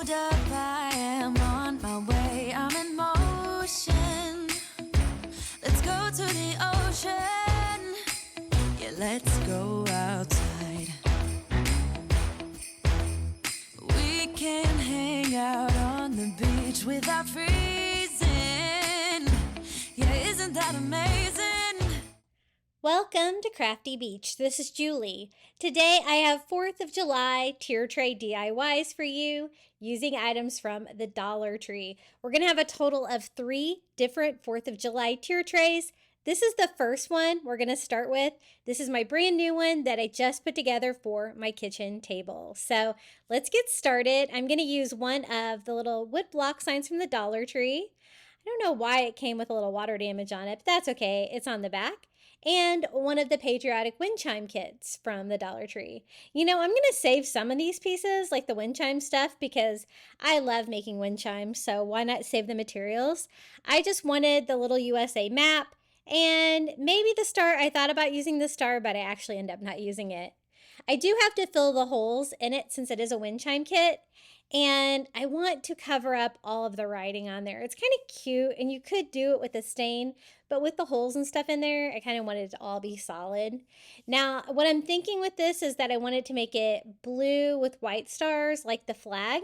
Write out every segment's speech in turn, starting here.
hold up, I am on my way, I'm in motion. Let's go to the ocean. Yeah, let's go outside. We can hang out on the beach without freezing. Yeah, isn't that amazing? Welcome to Crafty Beach. This is Julie. Today I have 4th of July tier tray DIYs for you using items from the Dollar Tree. We're going to have a total of 3 different 4th of July tier trays. This is the first one we're going to start with. This is my brand new one that I just put together for my kitchen table. So let's get started. I'm going to use one of the little wood block signs from the Dollar Tree. I don't know why it came with a little water damage on it, but that's okay. It's on the back. And one of the Patriotic wind chime kits from the Dollar Tree. You know, I'm going to save some of these pieces, like the wind chime stuff, because I love making wind chimes, so why not save the materials? I just wanted the little USA map, and maybe the star. I thought about using the star, but I actually end up not using it. I do have to fill the holes in it since it is a wind chime kit, and I want to cover up all of the writing on there. It's kind of cute, and you could do it with a stain, but with the holes and stuff in there, I kind of wanted it to all be solid. Now, what I'm thinking with this is that I wanted to make it blue with white stars like the flag,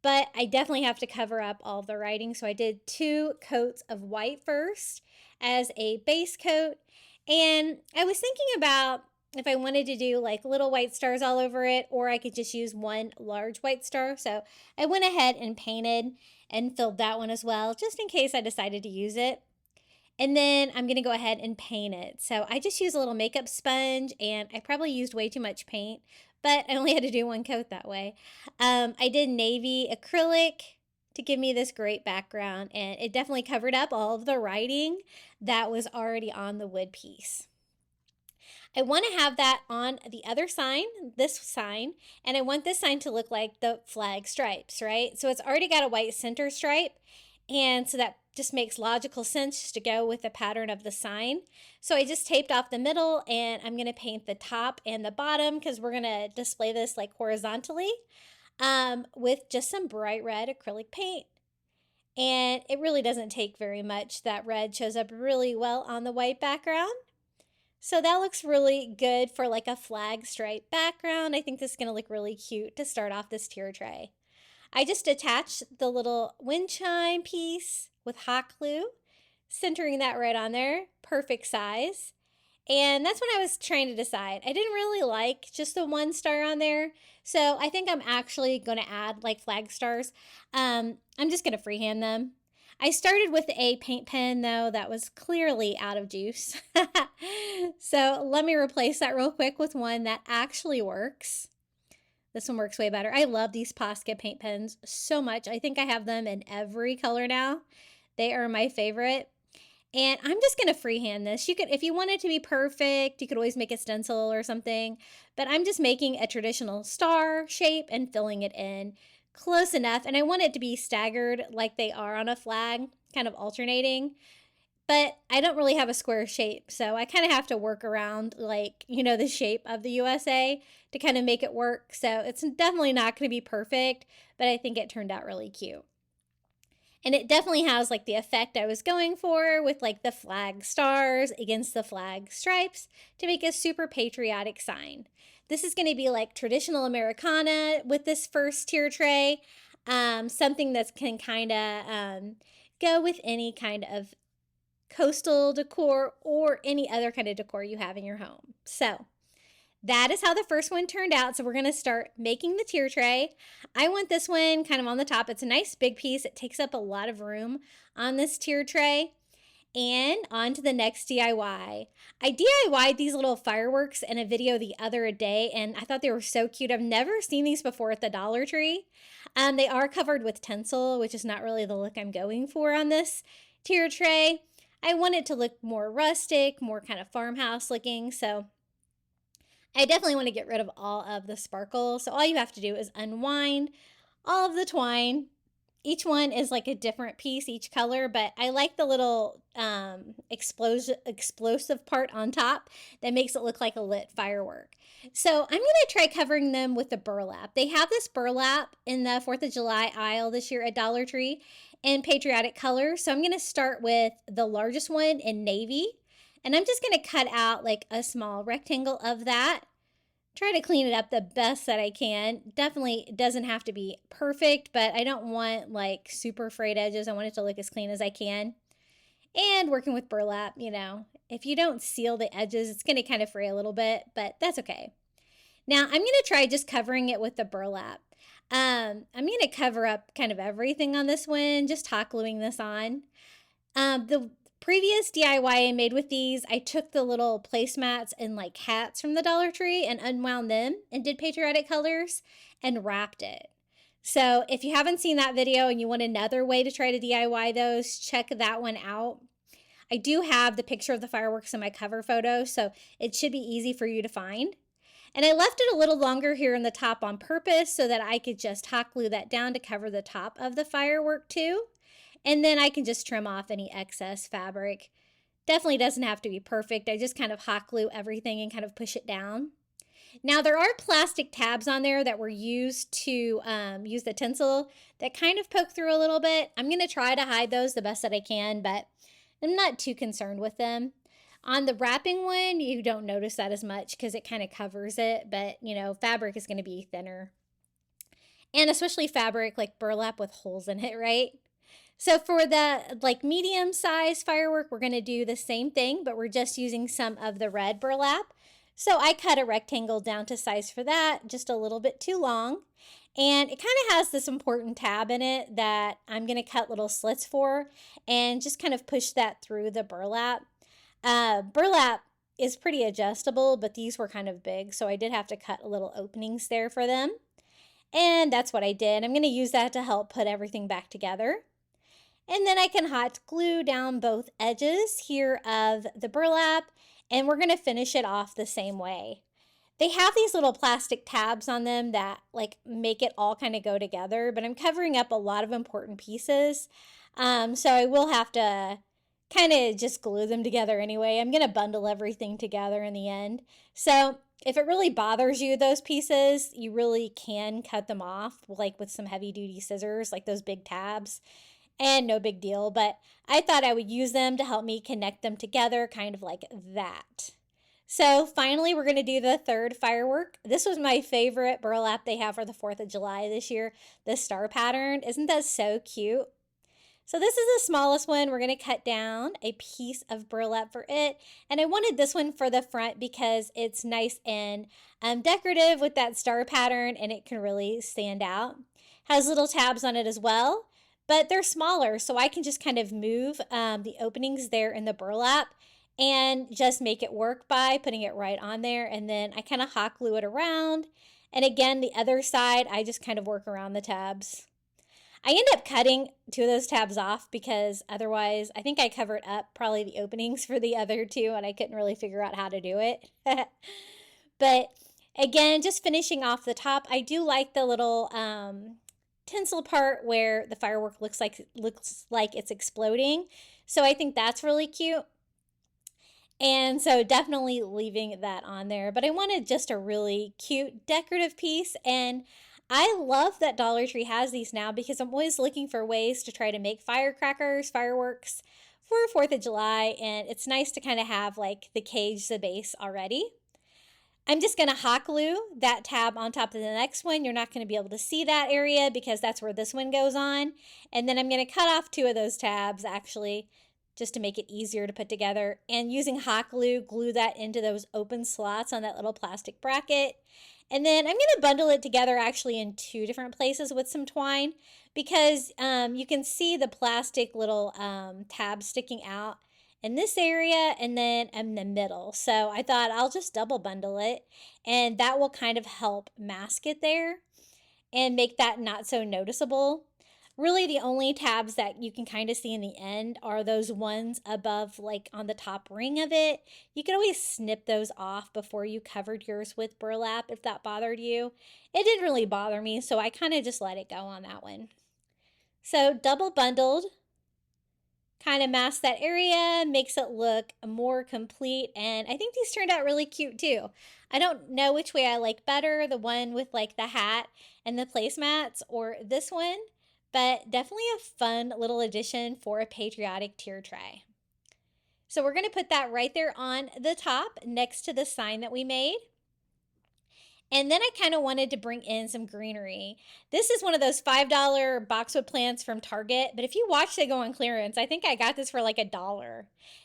but I definitely have to cover up all the writing, so I did 2 coats of white first as a base coat, and I was thinking about if I wanted to do like little white stars all over it, or I could just use one large white star. So I went ahead and painted and filled that one as well, just in case I decided to use it. And then I'm going to go ahead and paint it. So I just used a little makeup sponge, and I probably used way too much paint, but I only had to do 1 coat that way. I did navy acrylic to give me this great background, and it definitely covered up all of the writing that was already on the wood piece. I want to have that on the other sign, this sign, and I want this sign to look like the flag stripes, right? So it's already got a white center stripe, and so that just makes logical sense to go with the pattern of the sign. So I just taped off the middle, and I'm going to paint the top and the bottom because we're going to display this like horizontally with just some bright red acrylic paint. And it really doesn't take very much. That red shows up really well on the white background. So that looks really good for like a flag stripe background. I think this is going to look really cute to start off this tier tray. I just attached the little wind chime piece with hot glue, centering that right on there, perfect size. And that's what I was trying to decide. I didn't really like just the 1 star on there, so I think I'm actually going to add like flag stars. I'm just going to freehand them. I started with a paint pen, though, that was clearly out of juice. So let me replace that real quick with one that actually works. This one works way better. I love these Posca paint pens so much. I think I have them in every color now. They are my favorite. And I'm just going to freehand this. You could, if you want it to be perfect, you could always make a stencil or something. But I'm just making a traditional star shape and filling it in. Close enough, and I want it to be staggered like they are on a flag, kind of alternating, but I don't really have a square shape, so I kind of have to work around like, you know, the shape of the USA to kind of make it work. So it's definitely not going to be perfect, but I think it turned out really cute. And it definitely has like the effect I was going for with like the flag stars against the flag stripes to make a super patriotic sign. This is going to be like traditional Americana with this first tier tray, something that can kind of go with any kind of coastal decor or any other kind of decor you have in your home. So that is how the first one turned out. So we're going to start making the tier tray. I want this one kind of on the top. It's a nice big piece. It takes up a lot of room on this tier tray. And on to the next DIY. I DIY'd these little fireworks in a video the other day, and I thought they were so cute. I've never seen these before at the Dollar Tree. They are covered with tinsel, which is not really the look I'm going for on this tier tray. I want it to look more rustic, more kind of farmhouse looking, so I definitely want to get rid of all of the sparkle. So all you have to do is unwind all of the twine Each one is like a different piece, each color, but I like the little explosive part on top that makes it look like a lit firework. So I'm going to try covering them with the burlap. They have this burlap in the 4th of July aisle this year at Dollar Tree in patriotic colors. So I'm going to start with the largest one in navy. And I'm just going to cut out like a small rectangle of that. Try to clean it up the best that I can. Definitely doesn't have to be perfect, but I don't want like super frayed edges. I want it to look as clean as I can. And working with burlap, you know, if you don't seal the edges, it's going to kind of fray a little bit, but that's okay. Now I'm going to try just covering it with the burlap. I'm going to cover up kind of everything on this one, just hot gluing this on. The previous DIY I made with these, I took the little placemats and like hats from the Dollar Tree and unwound them and did patriotic colors and wrapped it. So if you haven't seen that video and you want another way to try to DIY those, check that one out. I do have the picture of the fireworks in my cover photo, so it should be easy for you to find. And I left it a little longer here in the top on purpose so that I could just hot glue that down to cover the top of the firework too. And then I can just trim off any excess fabric. Definitely doesn't have to be perfect. I just kind of hot glue everything and kind of push it down. Now there are plastic tabs on there that were used to use the tinsel that kind of poke through a little bit. I'm going to try to hide those the best that I can, but I'm not too concerned with them. On the wrapping one, you don't notice that as much because it kind of covers it, but you know, fabric is going to be thinner. And especially fabric like burlap with holes in it, right? So for the like medium size firework, we're going to do the same thing, but we're just using some of the red burlap. So I cut a rectangle down to size for that, just a little bit too long. And it kind of has this important tab in it that I'm going to cut little slits for and just kind of push that through the burlap. Burlap is pretty adjustable, but these were kind of big, so I did have to cut little openings there for them. And that's what I did. I'm going to use that to help put everything back together. And then I can hot glue down both edges here of the burlap, and we're going to finish it off the same way. They have these little plastic tabs on them that like make it all kind of go together, but I'm covering up a lot of important pieces. So I will have to kind of just glue them together anyway. I'm going to bundle everything together in the end. So if it really bothers you, those pieces, you really can cut them off like with some heavy duty scissors, like those big tabs. And no big deal, but I thought I would use them to help me connect them together, kind of like that. So finally, we're going to do the third firework. This was my favorite burlap they have for the 4th of July this year, the star pattern. Isn't that so cute? So this is the smallest one. We're going to cut down a piece of burlap for it. And I wanted this one for the front because it's nice and decorative with that star pattern, and it can really stand out. Has little tabs on it as well. But they're smaller, so I can just kind of move the openings there in the burlap and just make it work by putting it right on there. And then I kind of hot glue it around. And again, the other side, I just kind of work around the tabs. I end up cutting 2 of those tabs off because otherwise I think I covered up probably the openings for the other 2 and I couldn't really figure out how to do it. But again, just finishing off the top, I do like the little tinsel part where the firework looks like it's exploding. So I think that's really cute. And so definitely leaving that on there. But I wanted just a really cute decorative piece. And I love that Dollar Tree has these now because I'm always looking for ways to try to make firecrackers, fireworks for 4th of July. And it's nice to kind of have like the cage, the base already. I'm just going to hot glue that tab on top of the next one. You're not going to be able to see that area because that's where this one goes on. And then I'm going to cut off 2 of those tabs actually just to make it easier to put together. And using hot glue, glue that into those open slots on that little plastic bracket. And then I'm going to bundle it together actually in 2 different places with some twine because you can see the plastic little tabs sticking out in this area and then in the middle. So I thought I'll just double bundle it and that will kind of help mask it there and make that not so noticeable. Really the only tabs that you can kind of see in the end are those ones above like on the top ring of it. You could always snip those off before you covered yours with burlap if that bothered you. It didn't really bother me, so I kind of just let it go on that one. So double bundled kind of masks that area, makes it look more complete, and I think these turned out really cute too. I don't know which way I like better, the one with like the hat and the placemats or this one, but definitely a fun little addition for a patriotic tier tray. So we're going to put that right there on the top next to the sign that we made. And then I kind of wanted to bring in some greenery. This is one of those $5 boxwood plants from Target, but if you watch, they go on clearance. I think I got this for like $1.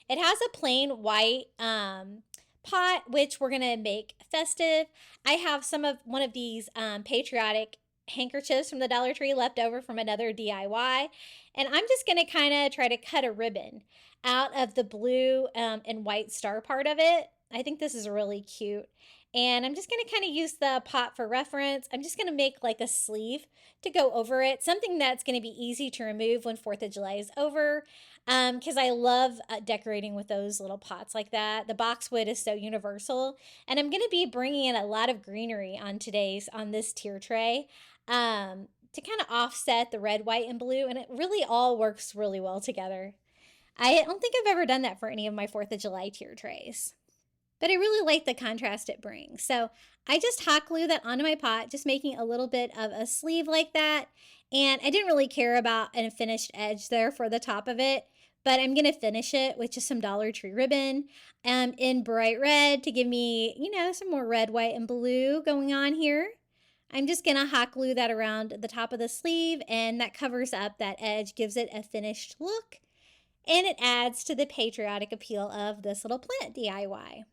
It has a plain white pot, which we're gonna make festive. I have one of these patriotic handkerchiefs from the Dollar Tree left over from another DIY, and I'm just gonna kind of try to cut a ribbon out of the blue and white star part of it. I think this is really cute. And I'm just going to kind of use the pot for reference. I'm just going to make like a sleeve to go over it. Something that's going to be easy to remove when 4th of July is over. Because I love decorating with those little pots like that. The boxwood is so universal. And I'm going to be bringing in a lot of greenery on this tier tray. To kind of offset the red, white, and blue. And it really all works really well together. I don't think I've ever done that for any of my 4th of July tier trays. But I really like the contrast it brings. So I just hot glue that onto my pot, just making a little bit of a sleeve like that. And I didn't really care about a finished edge there for the top of it, but I'm going to finish it with just some Dollar Tree ribbon in bright red to give me, some more red, white, and blue going on here. I'm just going to hot glue that around the top of the sleeve, and that covers up that edge, gives it a finished look, and it adds to the patriotic appeal of this little plant DIY.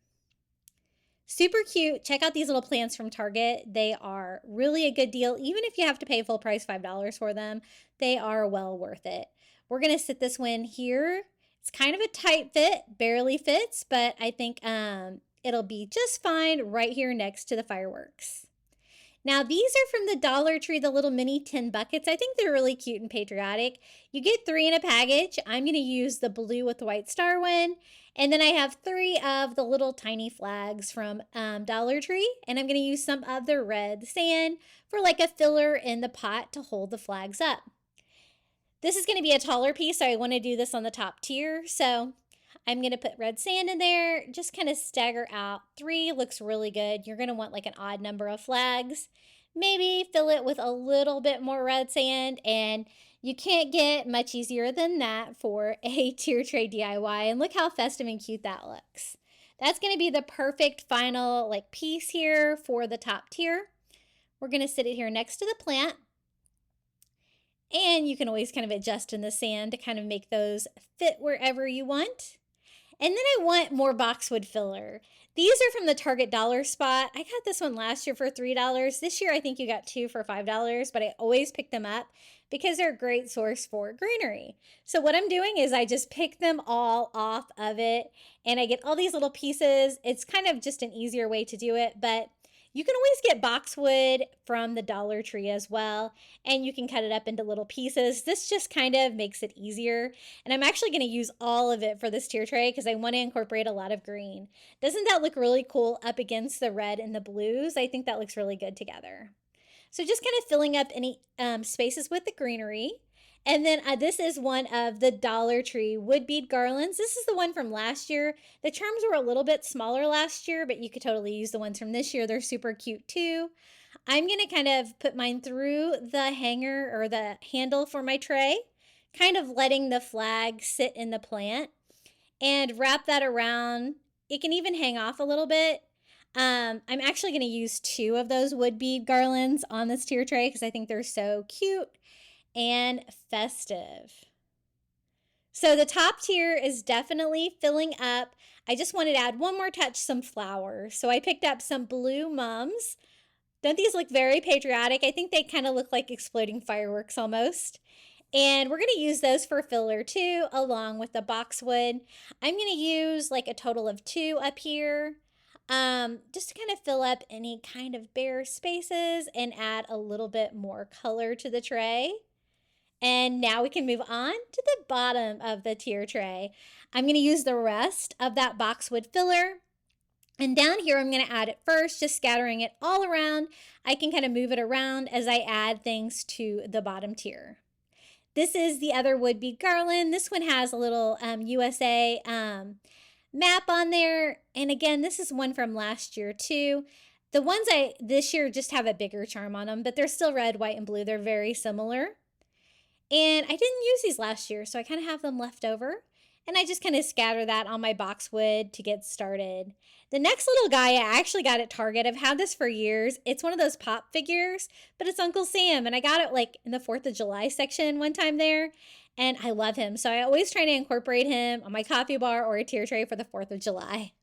Super cute. Check out these little plants from Target. They are really a good deal. Even if you have to pay full price $5 for them, they are well worth it. We're going to sit this one here. It's kind of a tight fit, barely fits, but I think it'll be just fine right here next to the fireworks. Now, these are from the Dollar Tree, the little mini tin buckets. I think they're really cute and patriotic. You get 3 in a package. I'm going to use the blue with the white star one. And then I have 3 of the little tiny flags from Dollar Tree. And I'm going to use some of the red sand for like a filler in the pot to hold the flags up. This is going to be a taller piece, so I want to do this on the top tier. So I'm going to put red sand in there, just kind of stagger out. 3 looks really good. You're going to want like an odd number of flags. Maybe fill it with a little bit more red sand, and you can't get much easier than that for a tier tray DIY. And look how festive and cute that looks. That's going to be the perfect final like piece here for the top tier. We're going to sit it here next to the plant. And you can always kind of adjust in the sand to kind of make those fit wherever you want. And then I want more boxwood filler. These are from the Target Dollar Spot. I got this one last year for $3. This year I think you got 2 for $5, but I always pick them up because they're a great source for greenery. So what I'm doing is I just pick them all off of it, and I get all these little pieces. It's kind of just an easier way to do it, but you can always get boxwood from the Dollar Tree as well, and you can cut it up into little pieces. This just kind of makes it easier, and I'm actually going to use all of it for this tier tray because I want to incorporate a lot of green. Doesn't that look really cool up against the red and the blues? I think that looks really good together. So just kind of filling up any spaces with the greenery. And then this is one of the Dollar Tree wood bead garlands. This is the one from last year. The charms were a little bit smaller last year, but you could totally use the ones from this year. They're super cute too. I'm going to kind of put mine through the hanger or the handle for my tray, kind of letting the flag sit in the plant, and wrap that around. It can even hang off a little bit. I'm actually going to use 2 of those wood bead garlands on this tier tray because I think they're so cute and festive. So the top tier is definitely filling up. I just wanted to add one more touch, some flowers. So I picked up some blue mums. Don't these look very patriotic? I think they kind of look like exploding fireworks almost. And we're going to use those for filler too, along with the boxwood. I'm going to use like a total of 2 up here. Just to kind of fill up any kind of bare spaces and add a little bit more color to the tray. And now we can move on to the bottom of the tier tray. I'm going to use the rest of that boxwood filler. And down here, I'm going to add it first, just scattering it all around. I can kind of move it around as I add things to the bottom tier. This is the other wood bead garland. This one has a little USA map on there. And again, this is one from last year too. The ones this year just have a bigger charm on them, but they're still red, white, and blue. They're very similar. And I didn't use these last year, so I kind of have them left over. And I just kind of scatter that on my boxwood to get started. The next little guy I actually got at Target. I've had this for years. It's one of those pop figures, but it's Uncle Sam. And I got it like in the 4th of July section one time there. And I love him. So I always try to incorporate him on my coffee bar or a tier tray for the 4th of July.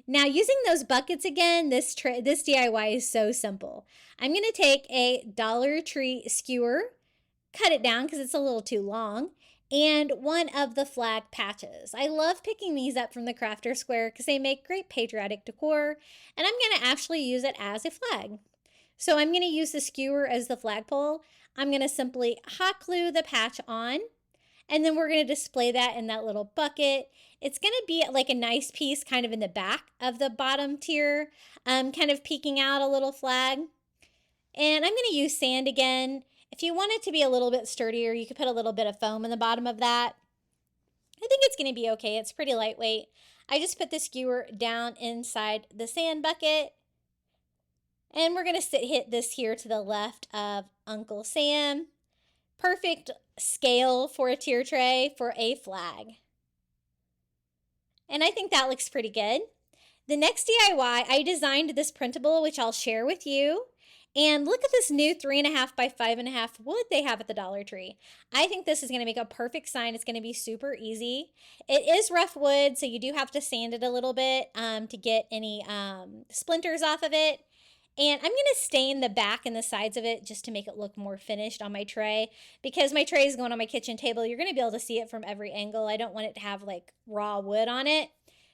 Now, using those buckets again, this DIY is so simple. I'm going to take a Dollar Tree skewer, cut it down because it's a little too long, and one of the flag patches. I love picking these up from the crafter square because they make great patriotic decor, and I'm going to actually use it as a flag. So I'm going to use the skewer as the flagpole. I'm going to simply hot glue the patch on, and then we're going to display that in that little bucket. It's going to be like a nice piece kind of in the back of the bottom tier, kind of peeking out a little flag. And I'm going to use sand again. If you want it to be a little bit sturdier, you could put a little bit of foam in the bottom of that. I think it's going to be okay. It's pretty lightweight. I just put the skewer down inside the sand bucket. And we're going to hit this here to the left of Uncle Sam. Perfect scale for a tier tray for a flag. And I think that looks pretty good. The next DIY, I designed this printable, which I'll share with you. And look at this new 3.5 by 5.5 wood they have at the Dollar Tree. I think this is going to make a perfect sign. It's going to be super easy. It is rough wood, so you do have to sand it a little bit to get any splinters off of it. And I'm going to stain the back and the sides of it just to make it look more finished on my tray. Because my tray is going on my kitchen table, you're going to be able to see it from every angle. I don't want it to have like raw wood on it.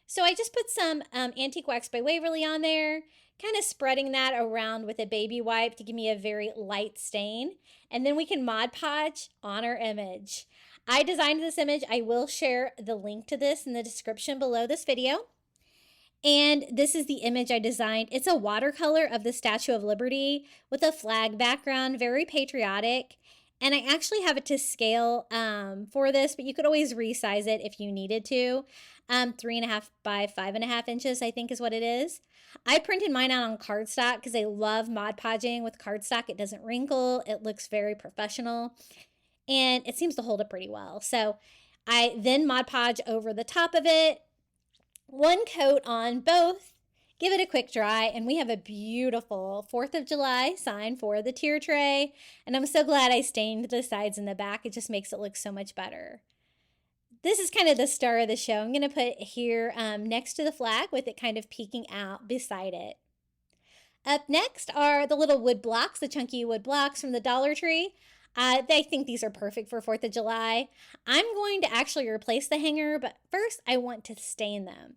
So I just put some Antique Wax by Waverly on there, kind of spreading that around with a baby wipe to give me a very light stain. And then we can Mod Podge on our image. I designed this image. I will share the link to this in the description below this video. And this is the image I designed. It's a watercolor of the Statue of Liberty with a flag background, very patriotic. And I actually have it to scale for this, but you could always resize it if you needed to. 3.5 by 5.5 inches, I think is what it is. I printed mine out on cardstock because I love Mod Podging with cardstock. It doesn't wrinkle. It looks very professional. And it seems to hold up pretty well. So I then Mod Podge over the top of it. One coat on both, give it a quick dry, and we have a beautiful 4th of July sign for the tier tray. And I'm so glad I stained the sides and the back. It just makes it look so much better. This is kind of the star of the show. I'm going to put it here next to the flag with it kind of peeking out beside it. Up next are the little wood blocks, the chunky wood blocks from the Dollar Tree. I think these are perfect for 4th of July. I'm going to actually replace the hanger, but first I want to stain them.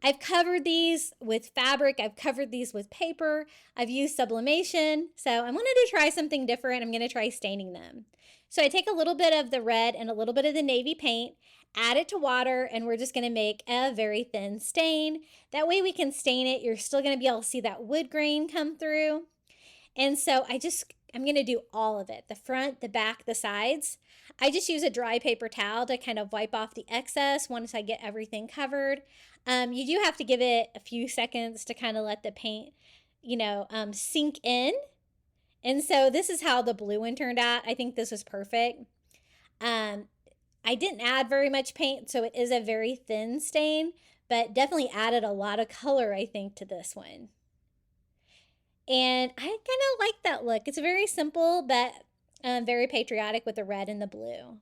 I've covered these with fabric. I've covered these with paper. I've used sublimation. So I wanted to try something different. I'm going to try staining them. So I take a little bit of the red and a little bit of the navy paint, add it to water, and we're just going to make a very thin stain. That way we can stain it. You're still going to be able to see that wood grain come through. And so I'm going to do all of it, the front, the back, the sides. I just use a dry paper towel to kind of wipe off the excess once I get everything covered. You do have to give it a few seconds to kind of let the paint, sink in. And so this is how the blue one turned out. I think this was perfect. I didn't add very much paint, so it is a very thin stain, but definitely added a lot of color, I think, to this one. And I kind of like that look. It's very simple, but very patriotic with the red and the blue.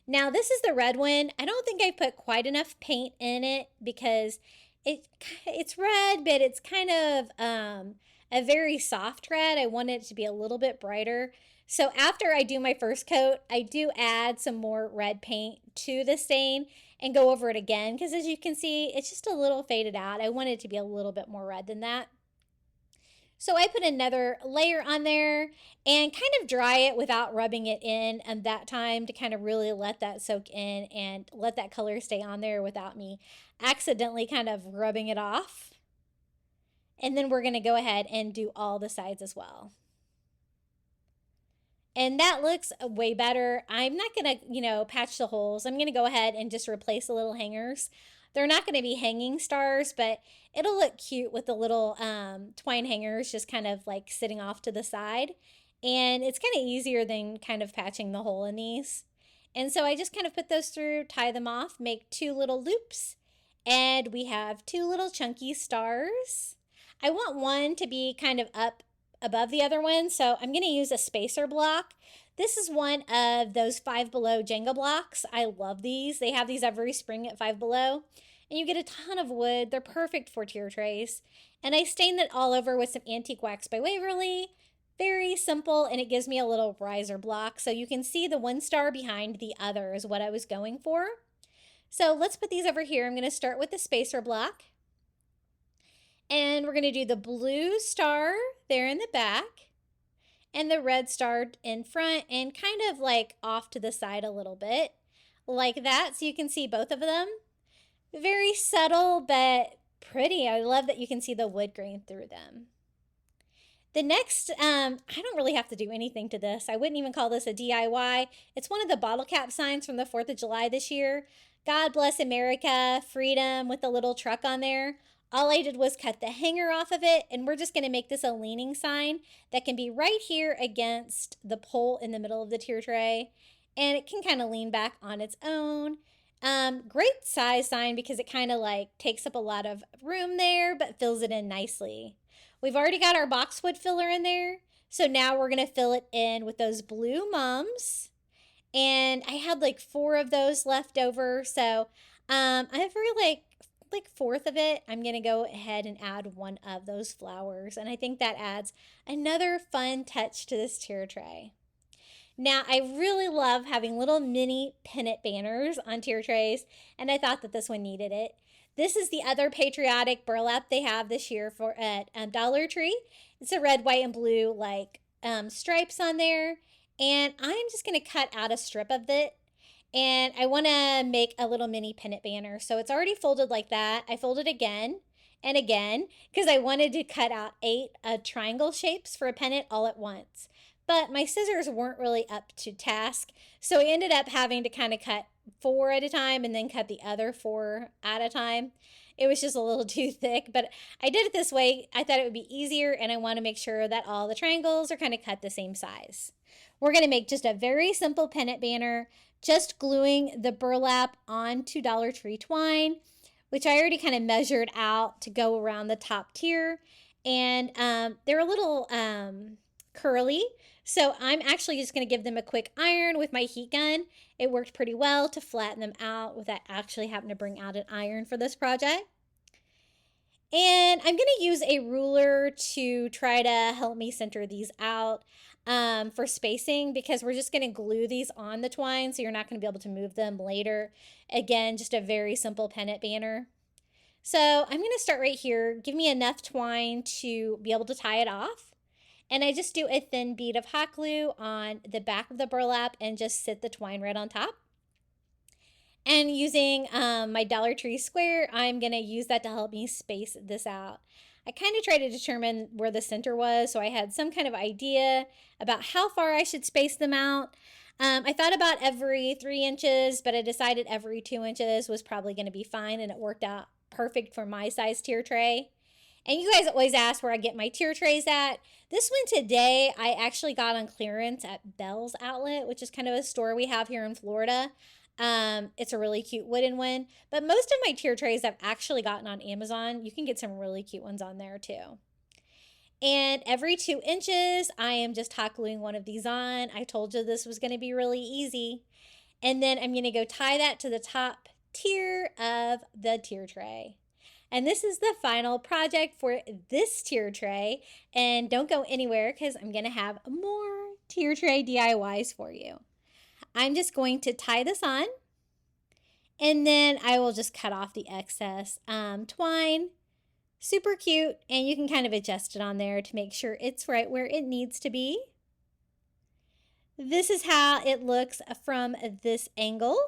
Now, this is the red one. I don't think I put quite enough paint in it because it's red, but it's kind of a very soft red. I want it to be a little bit brighter. So after I do my first coat, I do add some more red paint to the stain and go over it again because as you can see, it's just a little faded out. I want it to be a little bit more red than that. So I put another layer on there and kind of dry it without rubbing it in at that time to kind of really let that soak in and let that color stay on there without me accidentally kind of rubbing it off. And then we're going to go ahead and do all the sides as well. And that looks way better. I'm not going to, patch the holes. I'm going to go ahead and just replace the little hangers. They're not going to be hanging stars, but it'll look cute with the little twine hangers just kind of like sitting off to the side. And it's kind of easier than kind of patching the hole in these. And so I just kind of put those through, tie them off, make 2 little loops, and we have 2 little chunky stars. I want one to be kind of up above the other one, so I'm going to use a spacer block. This is one of those Five Below Jenga blocks. I love these. They have these every spring at Five Below, and you get a ton of wood. They're perfect for tier trays. And I stained it all over with some Antique Wax by Waverly. Very simple, and it gives me a little riser block, so you can see the 1 star behind the other is what I was going for. So let's put these over here. I'm going to start with the spacer block. And we're going to do the blue star there in the back and the red star in front and kind of like off to the side a little bit like that, so you can see both of them. Very subtle but pretty. I love that you can see the wood grain through them. The next, I don't really have to do anything to this. I wouldn't even call this a DIY. It's one of the bottle cap signs from the 4th of July this year. God bless America, freedom with the little truck on there. All I did was cut the hanger off of it, and we're just going to make this a leaning sign that can be right here against the pole in the middle of the tier tray, and it can kind of lean back on its own. Great size sign because it kind of like takes up a lot of room there, but fills it in nicely. We've already got our boxwood filler in there, so now we're going to fill it in with those blue mums. And I had like 4 of those left over, so every like 1/4 of it, I'm going to go ahead and add 1 of those flowers. And I think that adds another fun touch to this tier tray. Now, I really love having little mini pennant banners on tier trays, and I thought that this one needed it. This is the other patriotic burlap they have this year at Dollar Tree. It's a red, white, and blue like stripes on there. And I'm just going to cut out a strip of it. And I want to make a little mini pennant banner. So it's already folded like that. I folded again and again because I wanted to cut out 8 triangle shapes for a pennant all at once. But my scissors weren't really up to task. So I ended up having to kind of cut 4 at a time and then cut the other 4 at a time. It was just a little too thick, but I did it this way. I thought it would be easier, and I want to make sure that all the triangles are kind of cut the same size. We're going to make just a very simple pennant banner, just gluing the burlap onto Dollar Tree twine, which I already kind of measured out to go around the top tier. And they're a little curly, so I'm actually just going to give them a quick iron with my heat gun. It worked pretty well to flatten them out without actually having to bring out an iron for this project. And I'm going to use a ruler to try to help me center these out for spacing, because we're just going to glue these on the twine, so you're not going to be able to move them later. Again, just a very simple pennant banner. So I'm going to start right here. Give me enough twine to be able to tie it off. And I just do a thin bead of hot glue on the back of the burlap and just sit the twine right on top. And using my Dollar Tree square, I'm going to use that to help me space this out. I kind of tried to determine where the center was, so I had some kind of idea about how far I should space them out. I thought about every 3 inches, but I decided every 2 inches was probably going to be fine, and it worked out perfect for my size tier tray. And you guys always ask where I get my tier trays at. This one today I actually got on clearance at Bell's Outlet, which is kind of a store we have here in Florida. It's a really cute wooden one, but most of my tier trays I've actually gotten on Amazon. You can get some really cute ones on there too. And every 2 inches, I am just hot gluing one of these on. I told you this was going to be really easy. And then I'm going to go tie that to the top tier of the tier tray. And this is the final project for this tier tray. And don't go anywhere because I'm going to have more tier tray DIYs for you. I'm just going to tie this on, and then I will just cut off the excess twine. Super cute, and you can kind of adjust it on there to make sure it's right where it needs to be. This is how it looks from this angle.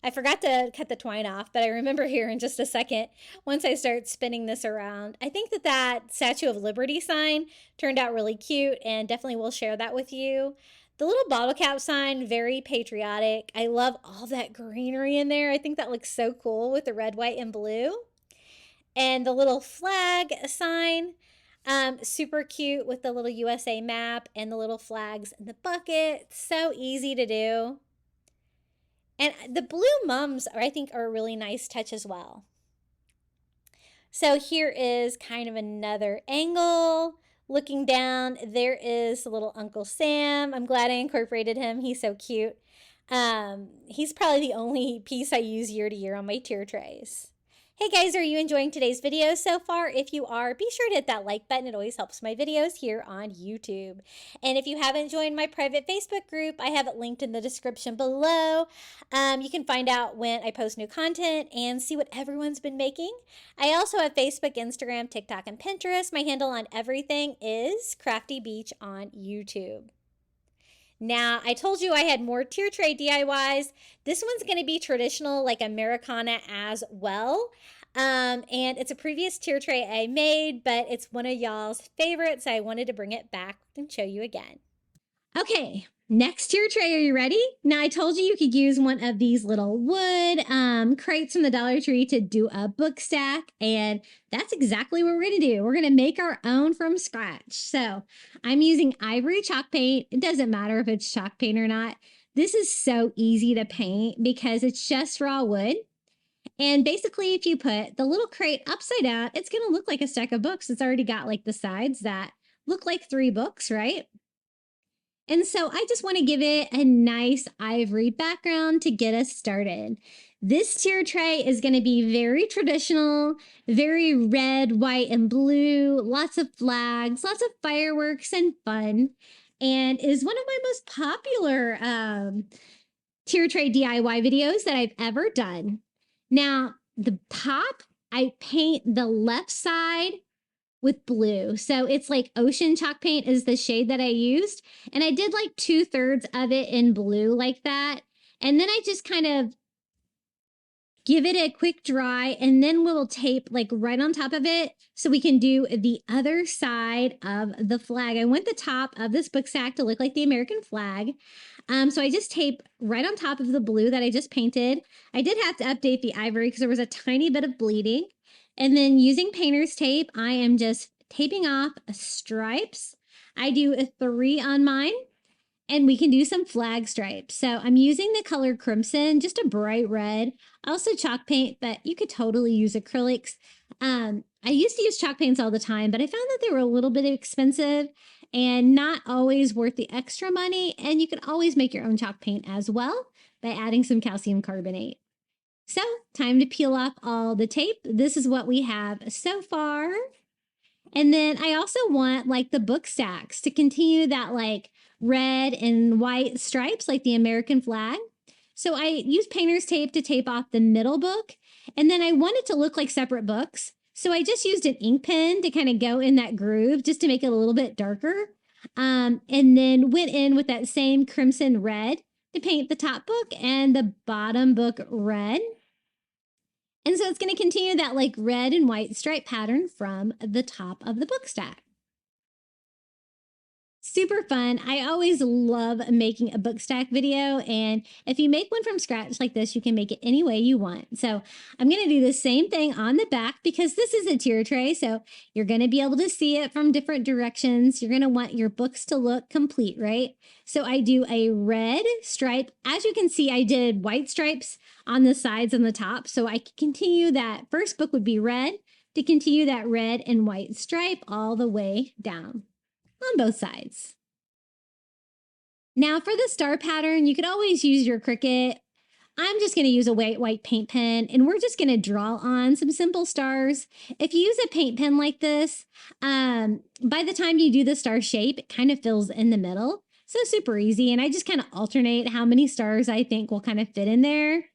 I forgot to cut the twine off, but I remember here in just a second once I start spinning this around. I think that Statue of Liberty sign turned out really cute, and definitely will share that with you. The little bottle cap sign, very patriotic. I love all that greenery in there. I think that looks so cool with the red, white, and blue. And the little flag sign, super cute with the little USA map and the little flags in the bucket. So easy to do. And the blue mums, I think, are a really nice touch as well. So here is kind of another angle. Looking down, there is the little Uncle Sam. I'm glad I incorporated him. He's so cute. He's probably the only piece I use year to year on my tier trays. Hey guys, are you enjoying today's video so far? If you are, be sure to hit that like button. It always helps my videos here on YouTube. And if you haven't joined my private Facebook group, I have it linked in the description below. You can find out when I post new content and see what everyone's been making. I also have Facebook, Instagram, TikTok, and Pinterest. My handle on everything is Crafty Beach on YouTube. Now, I told you I had more tier tray DIYs. This one's going to be traditional, like Americana as well. And it's a previous tier tray I made, but it's one of y'all's favorites. So I wanted to bring it back and show you again. Okay, next tier tray, are you ready? Now, I told you could use one of these little wood crates from the Dollar Tree to do a book stack, and that's exactly what we're going to do. We're going to make our own from scratch. So I'm using ivory chalk paint. It doesn't matter if it's chalk paint or not. This is so easy to paint because it's just raw wood. And basically, if you put the little crate upside down, it's going to look like a stack of books. It's already got like the sides that look like 3 books, right? And so I just want to give it a nice ivory background to get us started. This tier tray is going to be very traditional, very red, white, and blue, lots of flags, lots of fireworks and fun, and is one of my most popular tier tray DIY videos that I've ever done. Now, the top, I paint the left side with blue. So it's like ocean chalk paint is the shade that I used. And I did like 2/3 of it in blue like that. And then I just kind of give it a quick dry, and then we'll tape like right on top of it so we can do the other side of the flag. I want the top of this book stack to look like the American flag. So I just tape right on top of the blue that I just painted. I did have to update the ivory because there was a tiny bit of bleeding. And then using painter's tape, I am just taping off stripes. I do a 3 on mine, and we can do some flag stripes. So I'm using the color crimson, just a bright red. Also chalk paint, but you could totally use acrylics. I used to use chalk paints all the time, but I found that they were a little bit expensive and not always worth the extra money. And you can always make your own chalk paint as well by adding some calcium carbonate. So, time to peel off all the tape. This is what we have so far. And then I also want like the book stacks to continue that like red and white stripes like the American flag. So I use painter's tape to tape off the middle book. And then I want it to look like separate books. So I just used an ink pen to kind of go in that groove just to make it a little bit darker. And then went in with that same crimson red to paint the top book and the bottom book red. And so it's going to continue that like red and white stripe pattern from the top of the book stack. Super fun. I always love making a book stack video, and if you make one from scratch like this, you can make it any way you want. So I'm going to do the same thing on the back because this is a tier tray, so you're going to be able to see it from different directions. You're going to want your books to look complete, right? So I do a red stripe. As you can see, I did white stripes on the sides and the top, so I can continue that. First book would be red to continue that red and white stripe all the way down on both sides. Now for the star pattern, you could always use your Cricut. I'm just going to use a white paint pen, and we're just going to draw on some simple stars. If you use a paint pen like this, by the time you do the star shape, it kind of fills in the middle. So super easy. And I just kind of alternate how many stars I think will kind of fit in there.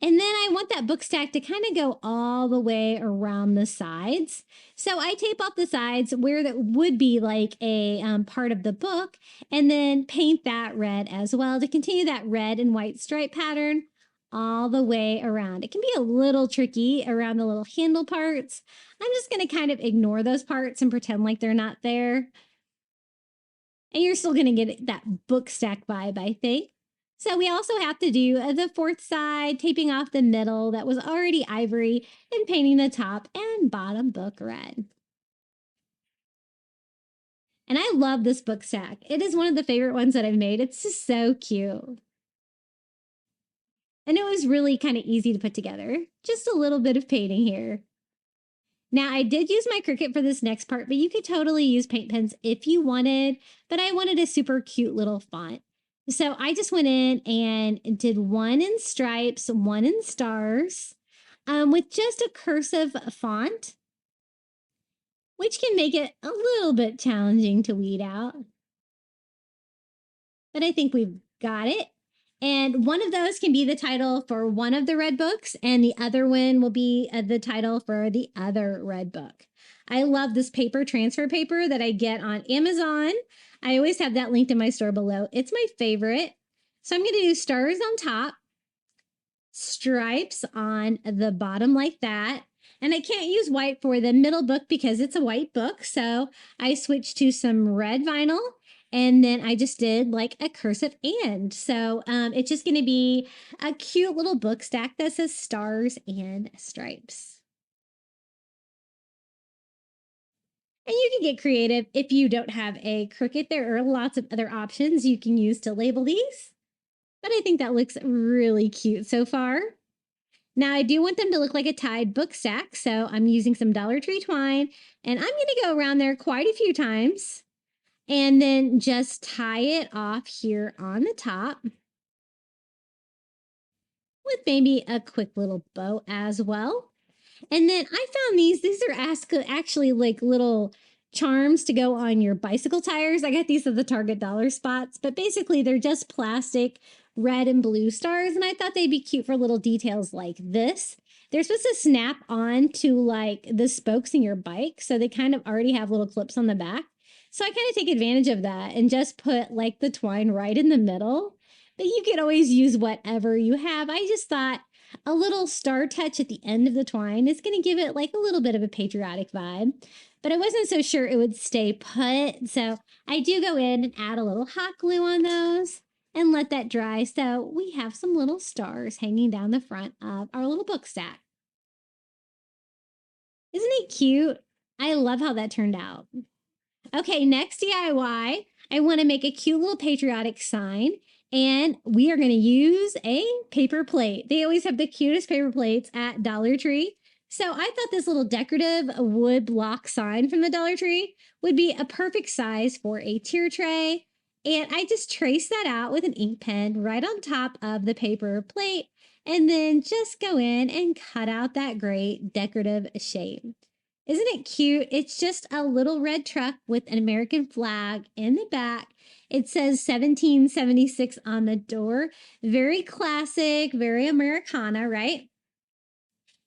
And then I want that book stack to kind of go all the way around the sides. So I tape off the sides where that would be like a part of the book, and then paint that red as well to continue that red and white stripe pattern all the way around. It can be a little tricky around the little handle parts. I'm just going to kind of ignore those parts and pretend like they're not there. And you're still going to get that book stack vibe, I think. So we also have to do the fourth side, taping off the middle that was already ivory and painting the top and bottom book red. And I love this book stack. It is one of the favorite ones that I've made. It's just so cute. And it was really kind of easy to put together. Just a little bit of painting here. Now, I did use my Cricut for this next part, but you could totally use paint pens if you wanted, but I wanted a super cute little font. So I just went in and did one in stripes, one in stars, with just a cursive font, which can make it a little bit challenging to weed out. But I think we've got it. And one of those can be the title for one of the red books, and the other one will be the title for the other red book. I love this paper transfer paper that I get on Amazon. I always have that linked in my store below. It's my favorite. So I'm going to do stars on top, stripes on the bottom like that. And I can't use white for the middle book because it's a white book. So I switched to some red vinyl. And then I just did like a cursive and. So it's just going to be a cute little book stack that says stars and stripes. And you can get creative if you don't have a Cricut. There are lots of other options you can use to label these. But I think that looks really cute so far. Now, I do want them to look like a tied book stack. So I'm using some Dollar Tree twine. And I'm going to go around there quite a few times. And then just tie it off here on the top with maybe a quick little bow as well. And then I found these are actually like little charms to go on your bicycle tires. I got these at the Target dollar spots, but basically they're just plastic red and blue stars. And I thought they'd be cute for little details like this. They're supposed to snap on to like the spokes in your bike. So they kind of already have little clips on the back. So I kind of take advantage of that and just put like the twine right in the middle. But you can always use whatever you have. I just thought a little star touch at the end of the twine is going to give it like a little bit of a patriotic vibe. But I wasn't so sure it would stay put. So I do go in and add a little hot glue on those and let that dry. So we have some little stars hanging down the front of our little book stack. Isn't it cute? I love how that turned out. Okay, next DIY, I want to make a cute little patriotic sign, and we are going to use a paper plate. They always have the cutest paper plates at Dollar Tree. So I thought this little decorative wood block sign from the Dollar Tree would be a perfect size for a tier tray. And I just traced that out with an ink pen right on top of the paper plate, and then just go in and cut out that great decorative shape. Isn't it cute? It's just a little red truck with an American flag in the back. It says 1776 on the door. Very classic, very Americana, right?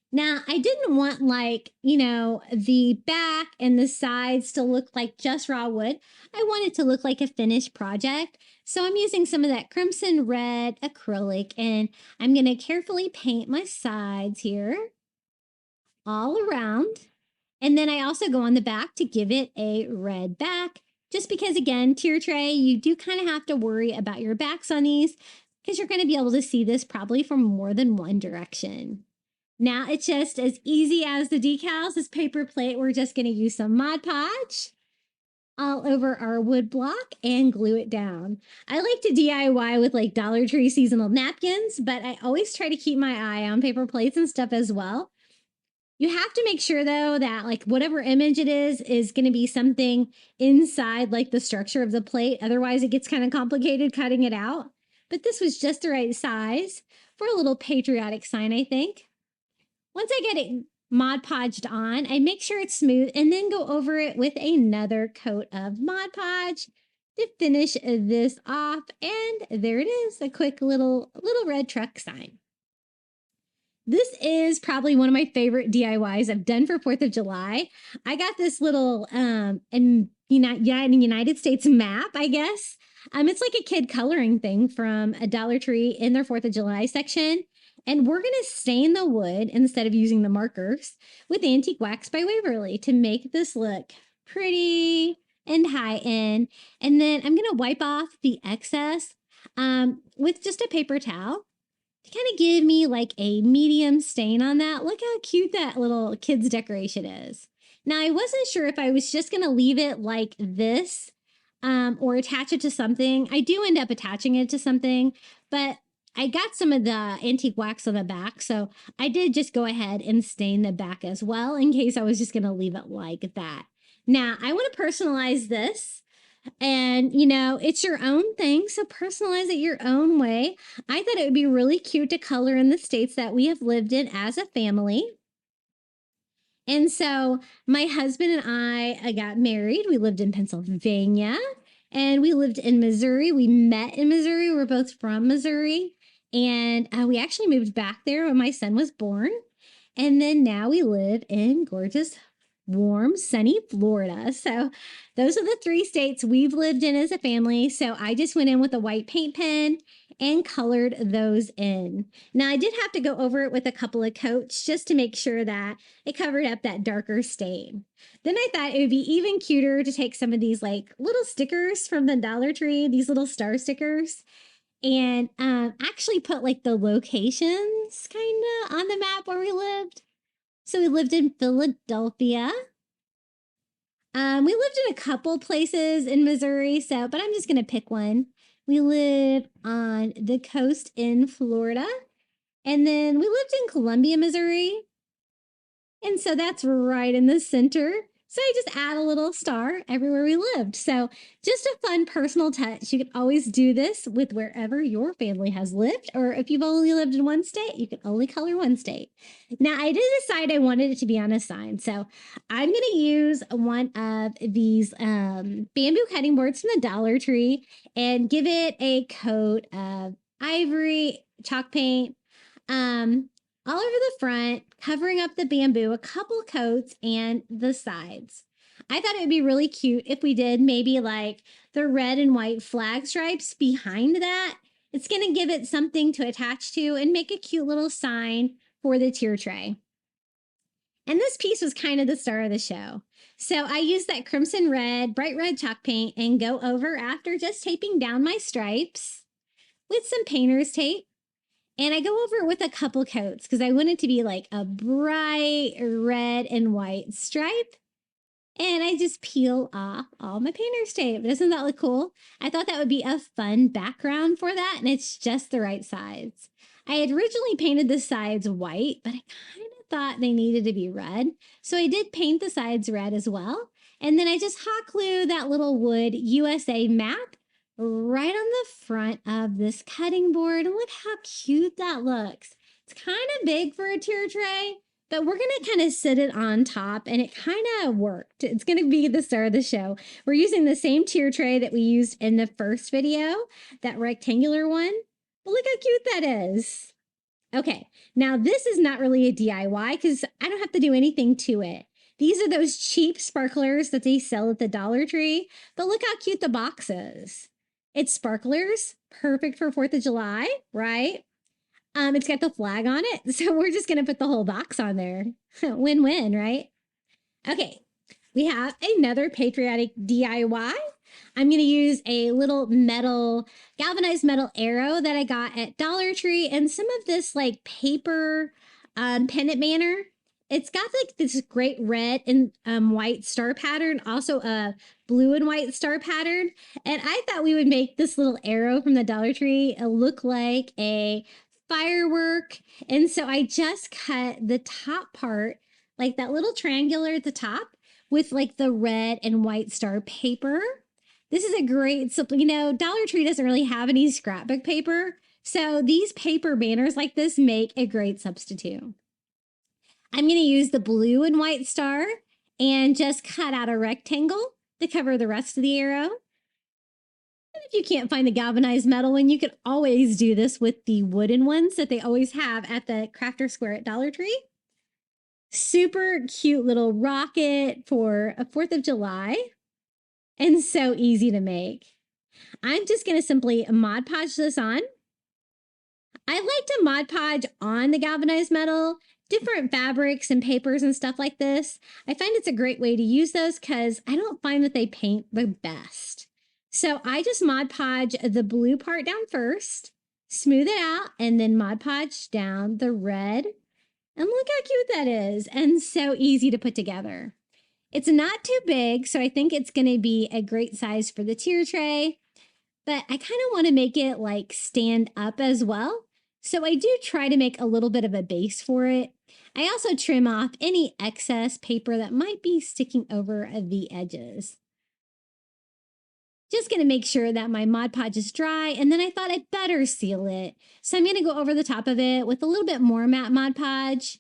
Now, I didn't want the back and the sides to look like just raw wood. I want it to look like a finished project. So I'm using some of that crimson red acrylic, and I'm going to carefully paint my sides here all around. And then I also go on the back to give it a red back, just because, again, tier tray, you do kind of have to worry about your backs on these because you're going to be able to see this probably from more than one direction. Now it's just as easy as the decals, this paper plate. We're just going to use some Mod Podge all over our wood block and glue it down. I like to DIY with like Dollar Tree seasonal napkins, but I always try to keep my eye on paper plates and stuff as well. You have to make sure, though, that like whatever image it is going to be something inside like the structure of the plate. Otherwise, it gets kind of complicated cutting it out. But this was just the right size for a little patriotic sign, I think. Once I get it Mod Podged on, I make sure it's smooth and then go over it with another coat of Mod Podge to finish this off. And there it is, a quick little red truck sign. This is probably one of my favorite DIYs I've done for 4th of July. I got this little United States map, I guess. It's like a kid coloring thing from a Dollar Tree in their 4th of July section. And we're going to stain the wood instead of using the markers with Antique Wax by Waverly to make this look pretty and high-end. And then I'm going to wipe off the excess with just a paper towel to kind of give me like a medium stain on that. Look how cute that little kid's decoration is. Now, I wasn't sure if I was just going to leave it like this or attach it to something. I do end up attaching it to something, but I got some of the antique wax on the back, so I did just go ahead and stain the back as well in case I was just going to leave it like that. Now, I want to personalize this. And, you know, it's your own thing, so personalize it your own way. I thought it would be really cute to color in the states that we have lived in as a family. And so my husband and I got married. We lived in Pennsylvania and we lived in Missouri. We met in Missouri. We're both from Missouri. And we actually moved back there when my son was born. And then now we live in gorgeous, warm, sunny Florida. So those are the 3 states we've lived in as a family. So I just went in with a white paint pen and colored those in. Now I did have to go over it with a couple of coats just to make sure that it covered up that darker stain. Then I thought it would be even cuter to take some of these like little stickers from the Dollar Tree, these little star stickers, and actually put like the locations kind of on the map where we lived. So we lived in Philadelphia. We lived in a couple places in Missouri, but I'm just going to pick one. We live on the coast in Florida, and then we lived in Columbia, Missouri. And so that's right in the center. So I just add a little star everywhere we lived. So just a fun personal touch. You can always do this with wherever your family has lived, or if you've only lived in one state, you can only color one state. Now I did decide I wanted it to be on a sign. So I'm going to use one of these bamboo cutting boards from the Dollar Tree and give it a coat of ivory chalk paint all over the front, covering up the bamboo, a couple coats, and the sides. I thought it would be really cute if we did maybe like the red and white flag stripes behind that. It's going to give it something to attach to and make a cute little sign for the tier tray. And this piece was kind of the star of the show. So I used that crimson red, bright red chalk paint and go over after just taping down my stripes with some painter's tape. And I go over it with a couple coats because I want it to be like a bright red and white stripe. And I just peel off all my painter's tape. Doesn't that look cool? I thought that would be a fun background for that, and it's just the right size. I had originally painted the sides white, but I kind of thought they needed to be red. So I did paint the sides red as well. And then I just hot glue that little wood USA map right on the front of this cutting board. And look how cute that looks. It's kind of big for a tier tray, but we're going to kind of sit it on top, and it kind of worked. It's going to be the star of the show. We're using the same tier tray that we used in the first video, that rectangular one. But look how cute that is. Okay, now this is not really a DIY because I don't have to do anything to it. These are those cheap sparklers that they sell at the Dollar Tree, but look how cute the box is. It's sparklers, perfect for 4th of July, right? It's got the flag on it, so we're just going to put the whole box on there. Win-win, right? Okay, we have another Patriotic DIY. I'm going to use a little galvanized metal arrow that I got at Dollar Tree and some of this like paper pendant banner. It's got like this great red and white star pattern, also a blue and white star pattern. And I thought we would make this little arrow from the Dollar Tree look like a firework. And so I just cut the top part, like that little triangular at the top, with like the red and white star paper. This is a great, Dollar Tree doesn't really have any scrapbook paper. So these paper banners like this make a great substitute. I'm going to use the blue and white star and just cut out a rectangle to cover the rest of the arrow. And if you can't find the galvanized metal one, you could always do this with the wooden ones that they always have at the Crafter Square at Dollar Tree. Super cute little rocket for a 4th of July. And so easy to make. I'm just going to simply Mod Podge this on. I like to Mod Podge on the galvanized metal, different fabrics and papers and stuff like this. I find it's a great way to use those because I don't find that they paint the best. So I just Mod Podge the blue part down first, smooth it out, and then Mod Podge down the red. And look how cute that is, and so easy to put together. It's not too big, so I think it's going to be a great size for the tier tray, but I kind of want to make it like stand up as well. So I do try to make a little bit of a base for it. I also trim off any excess paper that might be sticking over the edges. Just going to make sure that my Mod Podge is dry, and then I thought I'd better seal it. So I'm going to go over the top of it with a little bit more matte Mod Podge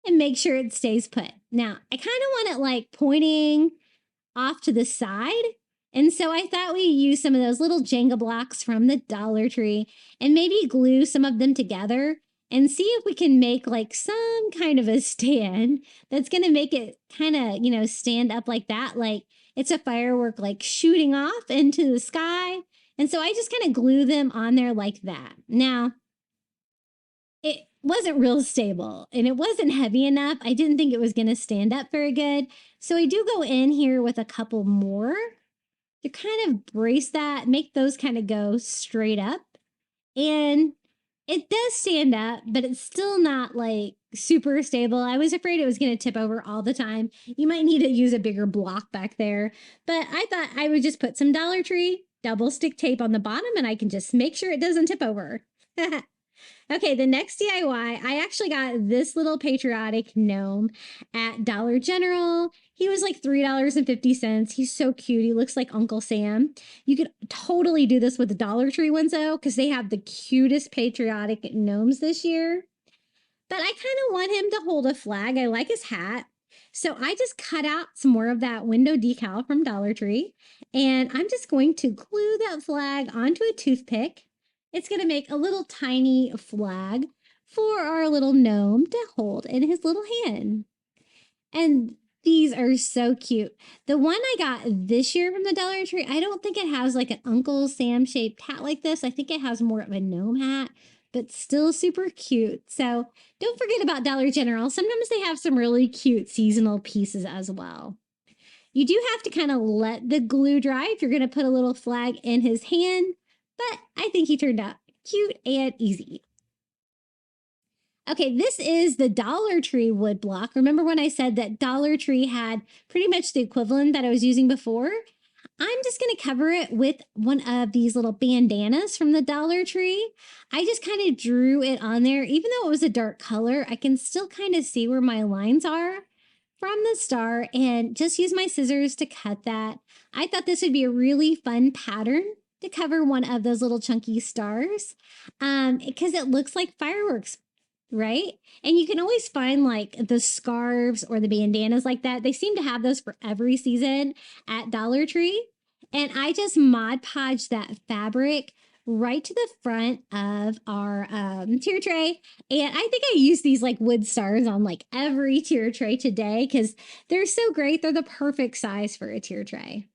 and make sure it stays put. Now, I kind of want it like pointing off to the side, and so I thought we'd use some of those little Jenga blocks from the Dollar Tree and maybe glue some of them together and see if we can make like some kind of a stand that's going to make it kind of, stand up like that, like it's a firework like shooting off into the sky. And so I just kind of glue them on there like that. Now, it wasn't real stable and it wasn't heavy enough. I didn't think it was going to stand up very good. So I do go in here with a couple more to kind of brace that, make those kind of go straight up. And it does stand up, but it's still not like super stable. I was afraid it was going to tip over all the time. You might need to use a bigger block back there. But I thought I would just put some Dollar Tree double stick tape on the bottom and I can just make sure it doesn't tip over. Okay, the next DIY, I actually got this little patriotic gnome at Dollar General. He was like $3.50. He's so cute. He looks like Uncle Sam. You could totally do this with the Dollar Tree ones though, because they have the cutest patriotic gnomes this year. But I kind of want him to hold a flag. I like his hat. So I just cut out some more of that window decal from Dollar Tree. And I'm just going to glue that flag onto a toothpick. It's going to make a little tiny flag for our little gnome to hold in his little hand. And these are so cute. The one I got this year from the Dollar Tree, I don't think it has like an Uncle Sam shaped hat like this. I think it has more of a gnome hat, but still super cute. So don't forget about Dollar General. Sometimes they have some really cute seasonal pieces as well. You do have to kind of let the glue dry if you're going to put a little flag in his hand. But I think he turned out cute and easy. Okay, this is the Dollar Tree wood block. Remember when I said that Dollar Tree had pretty much the equivalent that I was using before? I'm just going to cover it with one of these little bandanas from the Dollar Tree. I just kind of drew it on there. Even though it was a dark color, I can still kind of see where my lines are from the star and just use my scissors to cut that. I thought this would be a really fun pattern to cover one of those little chunky stars because it looks like fireworks, right? And you can always find like the scarves or the bandanas like that. They seem to have those for every season at Dollar Tree. And I just Mod Podge that fabric right to the front of our tier tray. And I think I use these like wood stars on like every tier tray today because they're so great. They're the perfect size for a tier tray.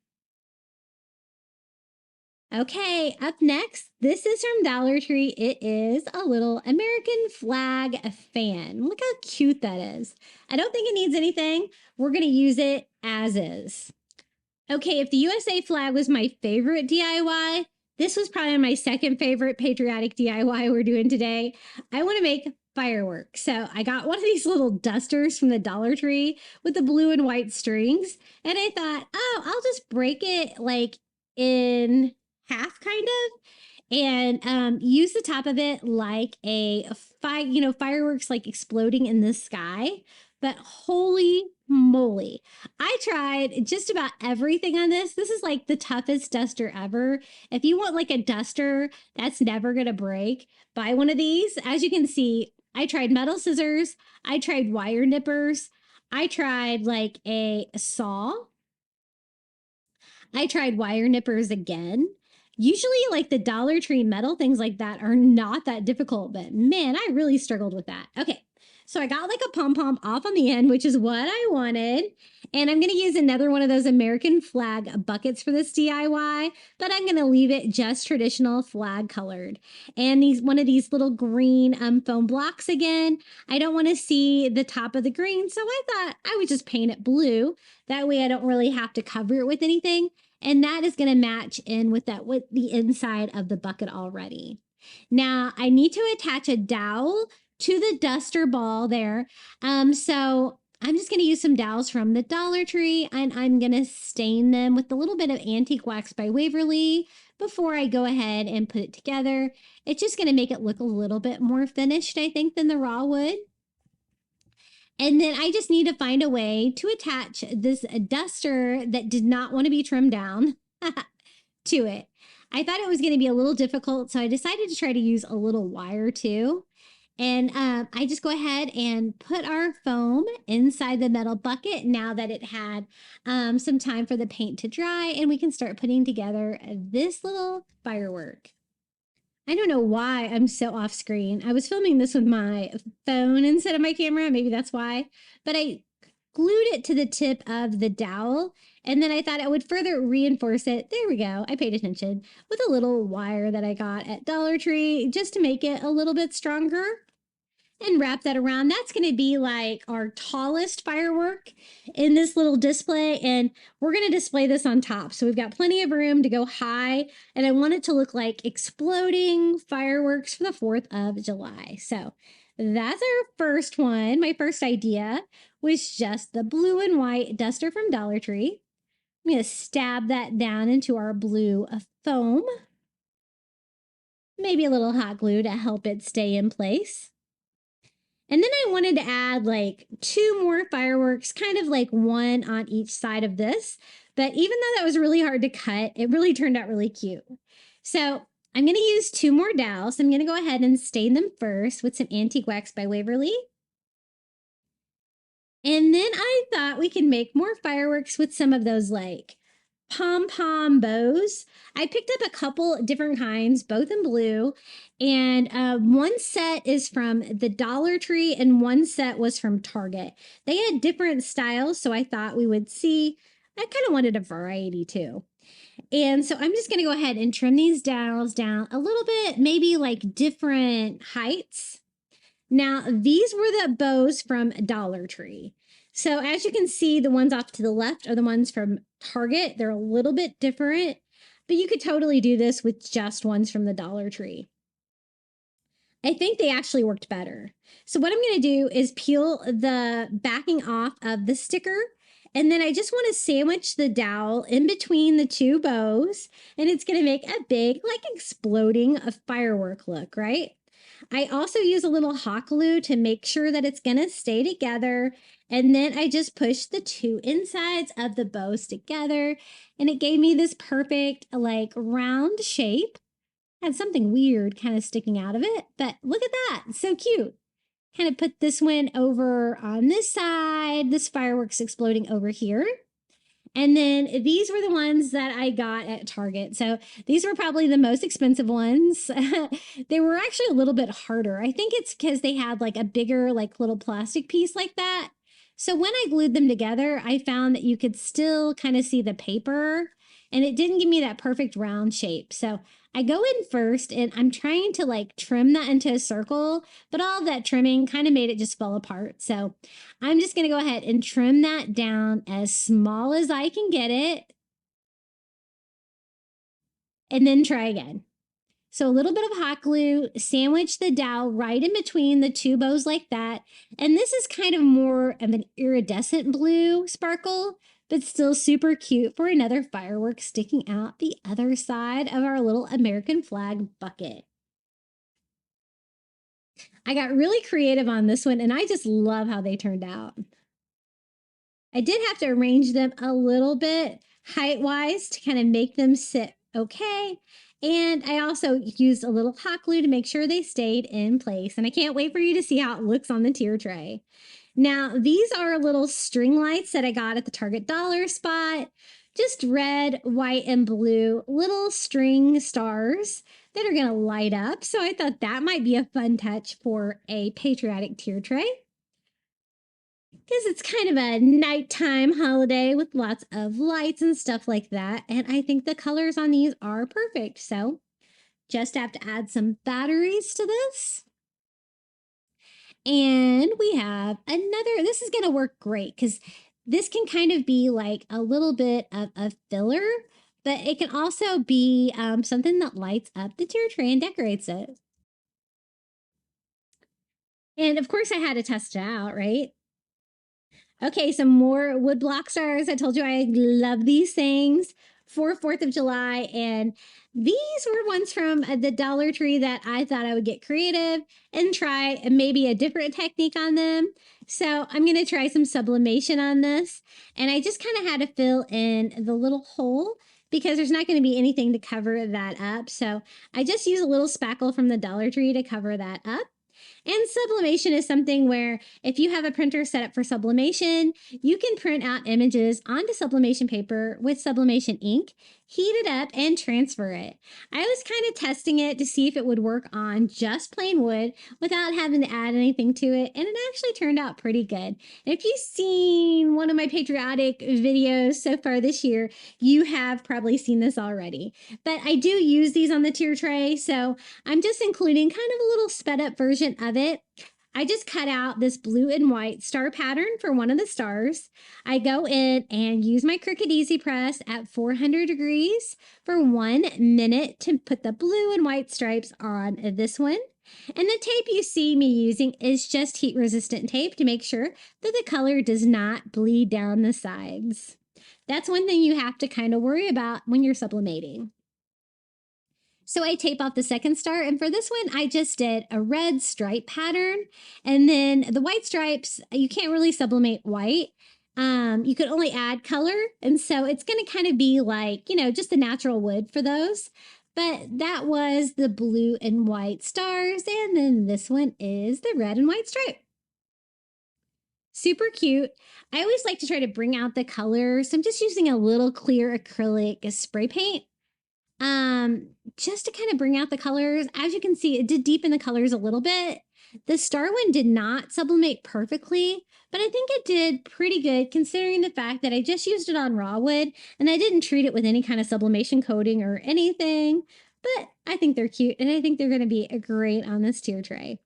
Okay, up next, this is from Dollar Tree. It is a little American flag fan. Look how cute that is. I don't think it needs anything. We're going to use it as is. Okay, if the USA flag was my favorite DIY, this was probably my second favorite patriotic DIY we're doing today. I want to make fireworks. So I got one of these little dusters from the Dollar Tree with the blue and white strings. And I thought, oh, I'll just break it like in half kind of and use the top of it like a fireworks like exploding in the sky. But holy moly, I tried just about everything on this. This is like the toughest duster ever. If you want like a duster that's never gonna break, buy one of these. As you can see, I tried metal scissors, I tried wire nippers, I tried like a saw, I tried wire nippers again. Usually like the Dollar Tree metal things like that are not that difficult, but man, I really struggled with that. Okay, So I got like a pom-pom off on the end, which is what I wanted. And I'm going to use another one of those American flag buckets for this DIY, but I'm going to leave it just traditional flag colored. And one of these little green foam blocks again. I don't want to see the top of the green, so I thought I would just paint it blue. That way I don't really have to cover it with anything. And that is going to match in with the inside of the bucket already. Now I need to attach a dowel to the duster ball there. So I'm just going to use some dowels from the Dollar Tree, and I'm going to stain them with a little bit of Antique Wax by Waverly before I go ahead and put it together. It's just going to make it look a little bit more finished, I think, than the raw wood. And then I just need to find a way to attach this duster that did not want to be trimmed down to it. I thought it was going to be a little difficult, so I decided to try to use a little wire too. And I just go ahead and put our foam inside the metal bucket now that it had some time for the paint to dry, and we can start putting together this little firework. I don't know why I'm so off screen. I was filming this with my phone instead of my camera. Maybe that's why. But I glued it to the tip of the dowel, and then I thought I would further reinforce it. There we go. I paid attention with a little wire that I got at Dollar Tree just to make it a little bit stronger. And wrap that around. That's going to be like our tallest firework in this little display. And we're going to display this on top. So we've got plenty of room to go high. And I want it to look like exploding fireworks for the 4th of July. So that's our first one. My first idea was just the blue and white duster from Dollar Tree. I'm going to stab that down into our blue foam. Maybe a little hot glue to help it stay in place. And then I wanted to add like 2 more fireworks, kind of like one on each side of this. But even though that was really hard to cut, it really turned out really cute. So I'm going to use 2 more dowels. I'm going to go ahead and stain them first with some Antique Wax by Waverly. And then I thought we could make more fireworks with some of those like pom-pom bows. I picked up a couple different kinds, both in blue, and one set is from the Dollar Tree and one set was from Target. They had different styles, so I thought we would see. I kind of wanted a variety too. And so I'm just going to go ahead and trim these dowels down a little bit, maybe like different heights. Now, these were the bows from Dollar Tree. So as you can see, the ones off to the left are the ones from Target. They're a little bit different, but you could totally do this with just ones from the Dollar Tree. I think they actually worked better. So what I'm going to do is peel the backing off of the sticker, and then I just want to sandwich the dowel in between the 2 bows, and it's going to make a big, like exploding a firework look, right? I also use a little hot glue to make sure that it's going to stay together. And then I just pushed the 2 insides of the bows together, and it gave me this perfect like round shape. Had something weird kind of sticking out of it, but look at that. It's so cute. Kind of put this one over on this side, this fireworks exploding over here. And then these were the ones that I got at Target. So these were probably the most expensive ones. They were actually a little bit harder. I think it's because they had like a bigger, like little plastic piece like that. So when I glued them together, I found that you could still kind of see the paper, and it didn't give me that perfect round shape. So I go in first, and I'm trying to like trim that into a circle, but all of that trimming kind of made it just fall apart. So I'm just going to go ahead and trim that down as small as I can get it, and then try again. So a little bit of hot glue, sandwich the dowel right in between the 2 bows like that. And this is kind of more of an iridescent blue sparkle, but still super cute for another firework sticking out the other side of our little American flag bucket. I got really creative on this one, and I just love how they turned out. I did have to arrange them a little bit height-wise to kind of make them sit okay. And I also used a little hot glue to make sure they stayed in place. And I can't wait for you to see how it looks on the tier tray. Now, these are little string lights that I got at the Target dollar spot. Just red, white, and blue little string stars that are going to light up. So I thought that might be a fun touch for a patriotic tier tray. because it's kind of a nighttime holiday with lots of lights and stuff like that. And I think the colors on these are perfect. So just have to add some batteries to this. And we have another, this is going to work great because this can kind of be like a little bit of a filler, but it can also be something that lights up the tier tray and decorates it. And of course I had to test it out, right? Okay, some more wood block stars. I told you I love these things for 4th of July. And these were ones from the Dollar Tree that I thought I would get creative and try maybe a different technique on them. So I'm going to try some sublimation on this. And I just kind of had to fill in the little hole because there's not going to be anything to cover that up. So I just use a little spackle from the Dollar Tree to cover that up. And sublimation is something where if you have a printer set up for sublimation, you can print out images onto sublimation paper with sublimation ink, heat it up, and transfer it. I was kind of testing it to see if it would work on just plain wood without having to add anything to it, and it actually turned out pretty good. If you've seen one of my patriotic videos so far this year, you have probably seen this already. But I do use these on the tier tray, so I'm just including kind of a little sped up version of it. I just cut out this blue and white star pattern for one of the stars. I go in and use my Cricut Easy Press at 400 degrees for 1 minute to put the blue and white stripes on this one. And the tape you see me using is just heat resistant tape to make sure that the color does not bleed down the sides. That's one thing you have to kind of worry about when you're sublimating. So I tape off the second star, and for this one, I just did a red stripe pattern. And then the white stripes, you can't really sublimate white. You could only add color. And so it's going to kind of be like, you know, just the natural wood for those. But that was the blue and white stars. And then this one is the red and white stripe. Super cute. I always like to try to bring out the colors. So I'm just using a little clear acrylic spray paint. Just to kind of bring out the colors. As you can see, it did deepen the colors a little bit. The star one did not sublimate perfectly, but I think it did pretty good considering the fact that I just used it on raw wood and I didn't treat it with any kind of sublimation coating or anything. But I think they're cute and I think they're going to be great on this tier tray.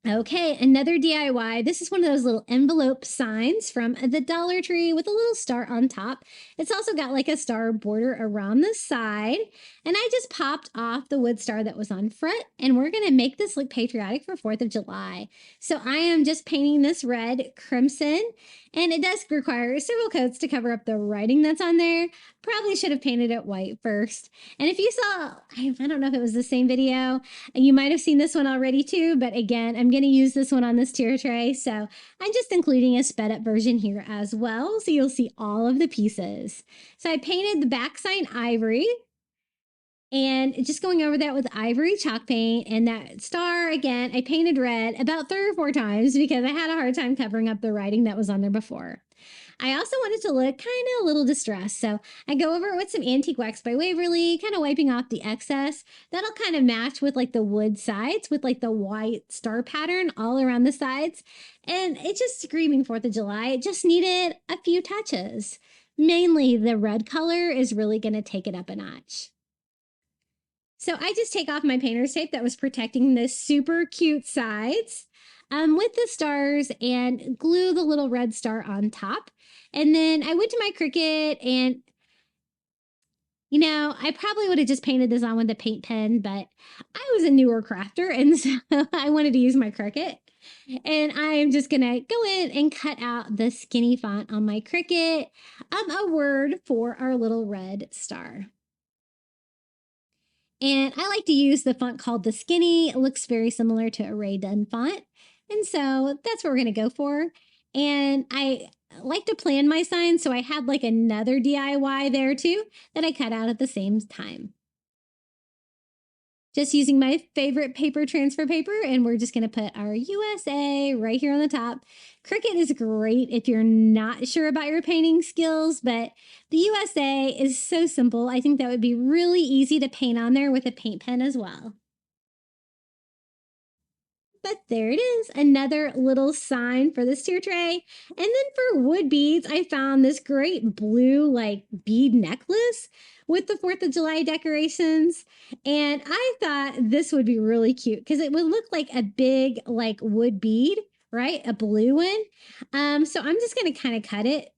Okay, another DIY. This is one of those little envelope signs from the Dollar Tree with a little star on top. It's also got like a star border around the side. And I just popped off the wood star that was on front, and we're going to make this look patriotic for 4th of July. So I am just painting this red crimson, and it does require several coats to cover up the writing that's on there. Probably should have painted it white first. And if you saw, I don't know if it was the same video, you might have seen this one already too, but again, I'm going to use this one on this tier tray. So I'm just including a sped up version here as well. So you'll see all of the pieces. So I painted the back sign ivory. And just going over that with ivory chalk paint, and that star, again, I painted red about 3 or 4 times because I had a hard time covering up the writing that was on there before. I also wanted to look kind of a little distressed, so I go over it with some Antique Wax by Waverly, kind of wiping off the excess. That'll kind of match with like the wood sides with like the white star pattern all around the sides. And it's just screaming 4th of July. It just needed a few touches. Mainly the red color is really going to take it up a notch. So I just take off my painter's tape that was protecting the super cute sides with the stars and glue the little red star on top. And then I went to my Cricut and, you know, I probably would have just painted this on with a paint pen, but I was a newer crafter and so I wanted to use my Cricut. And I'm just going to go in and cut out the skinny font on my Cricut, a word for our little red star. And I like to use the font called the Skinny. It looks very similar to a Ray Dunn font. And so that's what we're going to go for. And I like to plan my signs, so I had like another DIY there too that I cut out at the same time. Just using my favorite paper transfer paper, and we're just going to put our USA right here on the top. Cricut is great if you're not sure about your painting skills, but the USA is so simple. I think that would be really easy to paint on there with a paint pen as well. But there it is, another little sign for this tier tray. And then for wood beads, I found this great blue like bead necklace with the 4th of July decorations. And I thought this would be really cute because it would look like a big like wood bead, right? A blue one. So I'm just going to kind of cut it.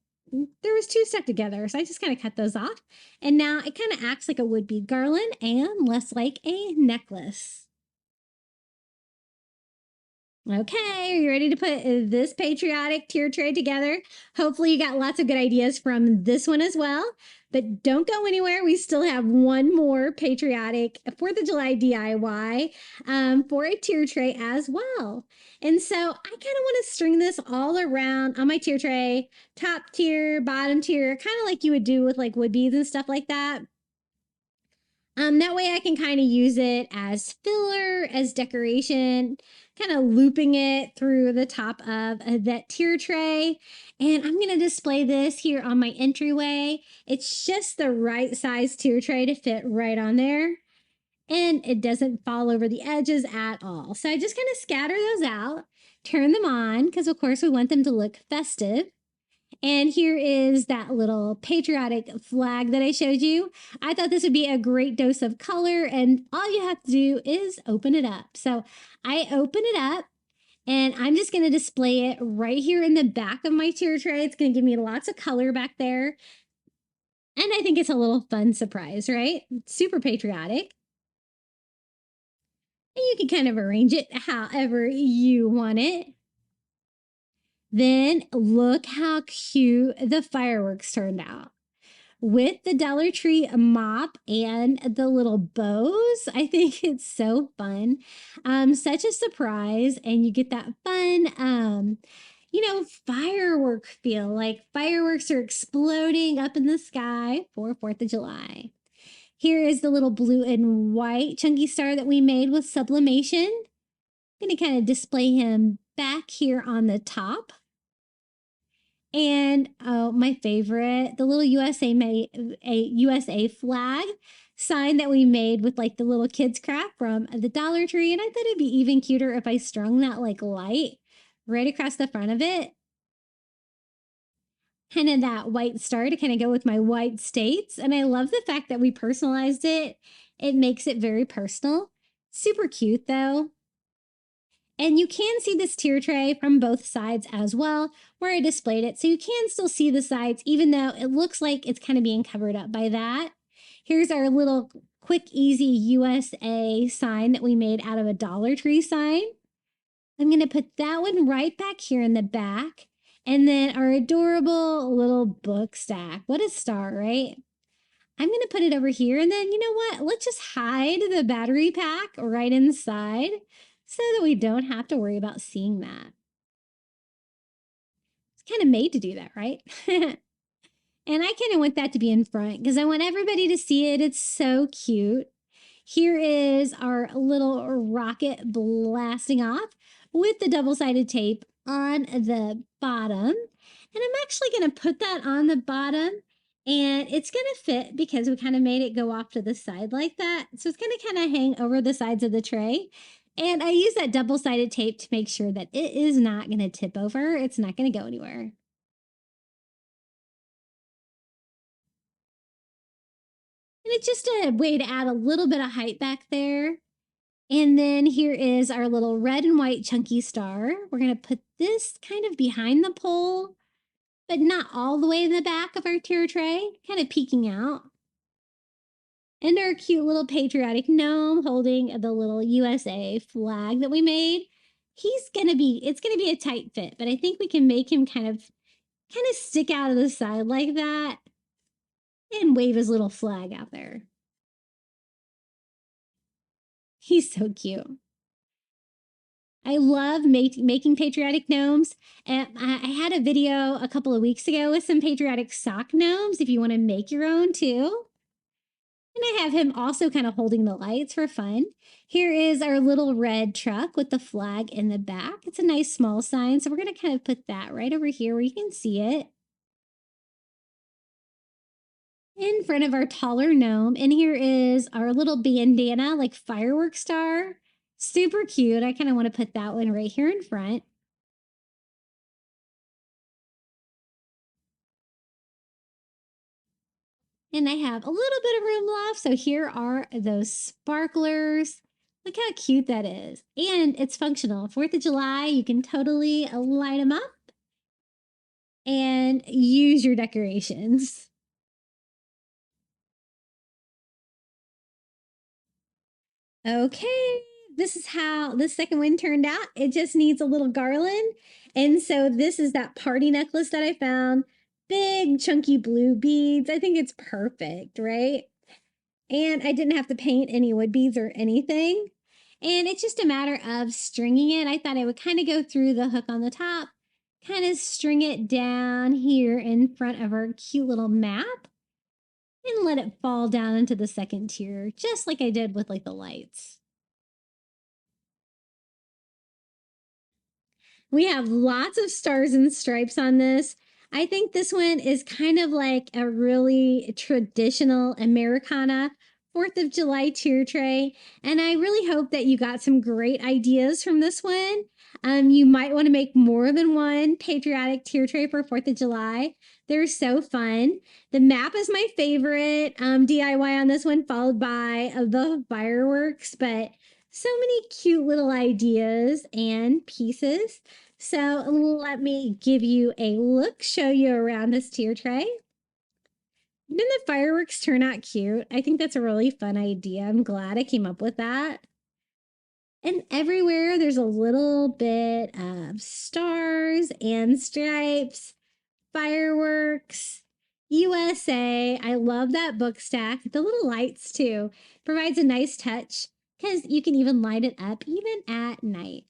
There was 2 stuck together, so I just kind of cut those off. And now it kind of acts like a wood bead garland and less like a necklace. Okay, are you ready to put this patriotic tier tray together? Hopefully you got lots of good ideas from this one as well. But don't go anywhere. We still have one more patriotic 4th of July DIY for a tier tray as well. And so I kind of want to string this all around on my tier tray, top tier, bottom tier, kind of like you would do with like wood beads and stuff like that. That way I can kind of use it as filler, as decoration, kind of looping it through the top of that tier tray. And I'm going to display this here on my entryway. It's just the right size tier tray to fit right on there. And it doesn't fall over the edges at all. So I just kind of scatter those out, turn them on, because of course we want them to look festive. And here is that little patriotic flag that I showed you. I thought this would be a great dose of color, and all you have to do is open it up. So I open it up, and I'm just going to display it right here in the back of my tier tray. It's going to give me lots of color back there. And I think it's a little fun surprise, right? Super patriotic. And you can kind of arrange it however you want it. Then look how cute the fireworks turned out. With the Dollar Tree mop and the little bows, I think it's so fun. Such a surprise, and you get that fun, firework feel, like fireworks are exploding up in the sky for 4th of July. Here is the little blue and white chunky star that we made with sublimation. I'm going to kind of display him back here on the top. And my favorite, the little USA flag sign that we made with like the little kids craft from the Dollar Tree. And I thought it'd be even cuter if I strung that like light right across the front of it. Kind of that white star to kind of go with my white states. And I love the fact that we personalized it. It makes it very personal. Super cute though. And you can see this tier tray from both sides as well, where I displayed it. So you can still see the sides, even though it looks like it's kind of being covered up by that. Here's our little quick, easy USA sign that we made out of a Dollar Tree sign. I'm going to put that one right back here in the back. And then our adorable little book stack. What a star, right? I'm going to put it over here. And then, you know what? Let's just hide the battery pack right inside, so that we don't have to worry about seeing that. It's kind of made to do that, right? And I kind of want that to be in front because I want everybody to see it. It's so cute. Here is our little rocket blasting off with the double-sided tape on the bottom. And I'm actually going to put that on the bottom, and it's going to fit because we kind of made it go off to the side like that. So it's going to kind of hang over the sides of the tray. And I use that double-sided tape to make sure that it is not going to tip over. It's not going to go anywhere. And it's just a way to add a little bit of height back there. And then here is our little red and white chunky star. We're going to put this kind of behind the pole, but not all the way in the back of our tier tray, kind of peeking out. And our cute little patriotic gnome holding the little USA flag that we made. It's gonna be a tight fit, but I think we can make him kind of stick out of the side like that and wave his little flag out there. He's so cute. I love making patriotic gnomes. And I had a video a couple of weeks ago with some patriotic sock gnomes if you want to make your own too. And I have him also kind of holding the lights for fun. Here is our little red truck with the flag in the back. It's a nice small sign, so we're going to kind of put that right over here where you can see it. In front of our taller gnome. And here is our little bandana, like firework star. Super cute. I kind of want to put that one right here in front. And I have a little bit of room left. So here are those sparklers. Look how cute that is. And it's functional. 4th of July, you can totally light them up and use your decorations. Okay, this is how the second one turned out. It just needs a little garland. And so this is that party necklace that I found. Big chunky blue beads. I think it's perfect, right? And I didn't have to paint any wood beads or anything. And it's just a matter of stringing it. I thought I would kind of go through the hook on the top, kind of string it down here in front of our cute little map and let it fall down into the second tier, just like I did with like the lights. We have lots of stars and stripes on this. I think this one is kind of like a really traditional Americana 4th of July tier tray. And I really hope that you got some great ideas from this one. You might want to make more than one patriotic tier tray for 4th of July. They're so fun. The map is my favorite DIY on this one, followed by the fireworks, but so many cute little ideas and pieces. So let me give you a look, show you around this tier tray. Didn't the fireworks turn out cute? I think that's a really fun idea. I'm glad I came up with that. And everywhere there's a little bit of stars and stripes, fireworks, USA. I love that book stack. The little lights too provides a nice touch because you can even light it up even at night.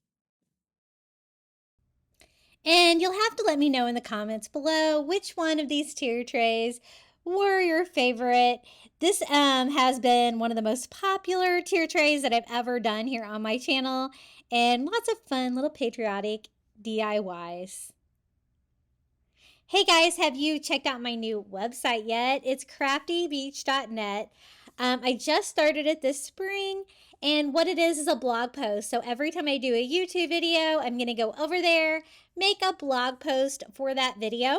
And you'll have to let me know in the comments below which one of these tier trays were your favorite. This has been one of the most popular tier trays that I've ever done here on my channel, and lots of fun little patriotic DIYs. Hey guys, have you checked out my new website yet? It's craftybeach.net. I just started it this spring, and what it is a blog post. So every time I do a YouTube video, I'm going to go over there, make a blog post for that video.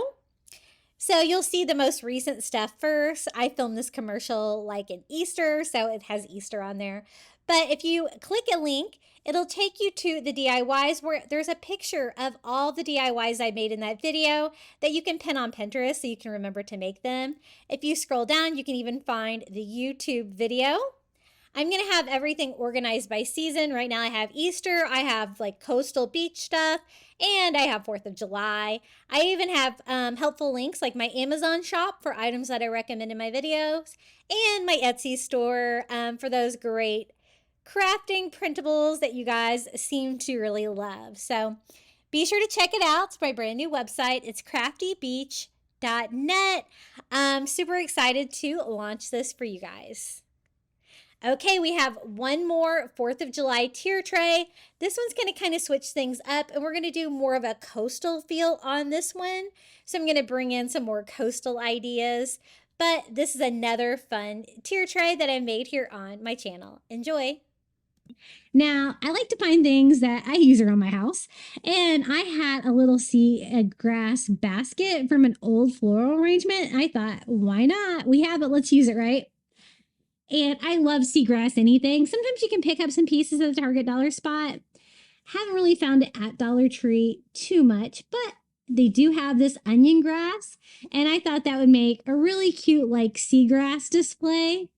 So you'll see the most recent stuff first. I filmed this commercial like in Easter, so it has Easter on there. But if you click a link, it'll take you to the DIYs where there's a picture of all the DIYs I made in that video that you can pin on Pinterest so you can remember to make them. If you scroll down, you can even find the YouTube video. I'm going to have everything organized by season. Right now I have Easter, I have like coastal beach stuff, and I have 4th of July. I even have helpful links like my Amazon shop for items that I recommend in my videos, and my Etsy store for those great crafting printables that you guys seem to really love. So be sure to check it out. It's my brand new website. It's craftybeach.net. I'm super excited to launch this for you guys. Okay, we have one more 4th of July tier tray. This one's going to kind of switch things up, and we're going to do more of a coastal feel on this one. So I'm going to bring in some more coastal ideas, but this is another fun tier tray that I made here on my channel. Enjoy. Now, I like to find things that I use around my house, and I had a little seagrass basket from an old floral arrangement. I thought, why not? We have it, let's use it, right? And I love seagrass anything. Sometimes you can pick up some pieces at the Target dollar spot. Haven't really found it at Dollar Tree too much, but they do have this onion grass, and I thought that would make a really cute like seagrass display.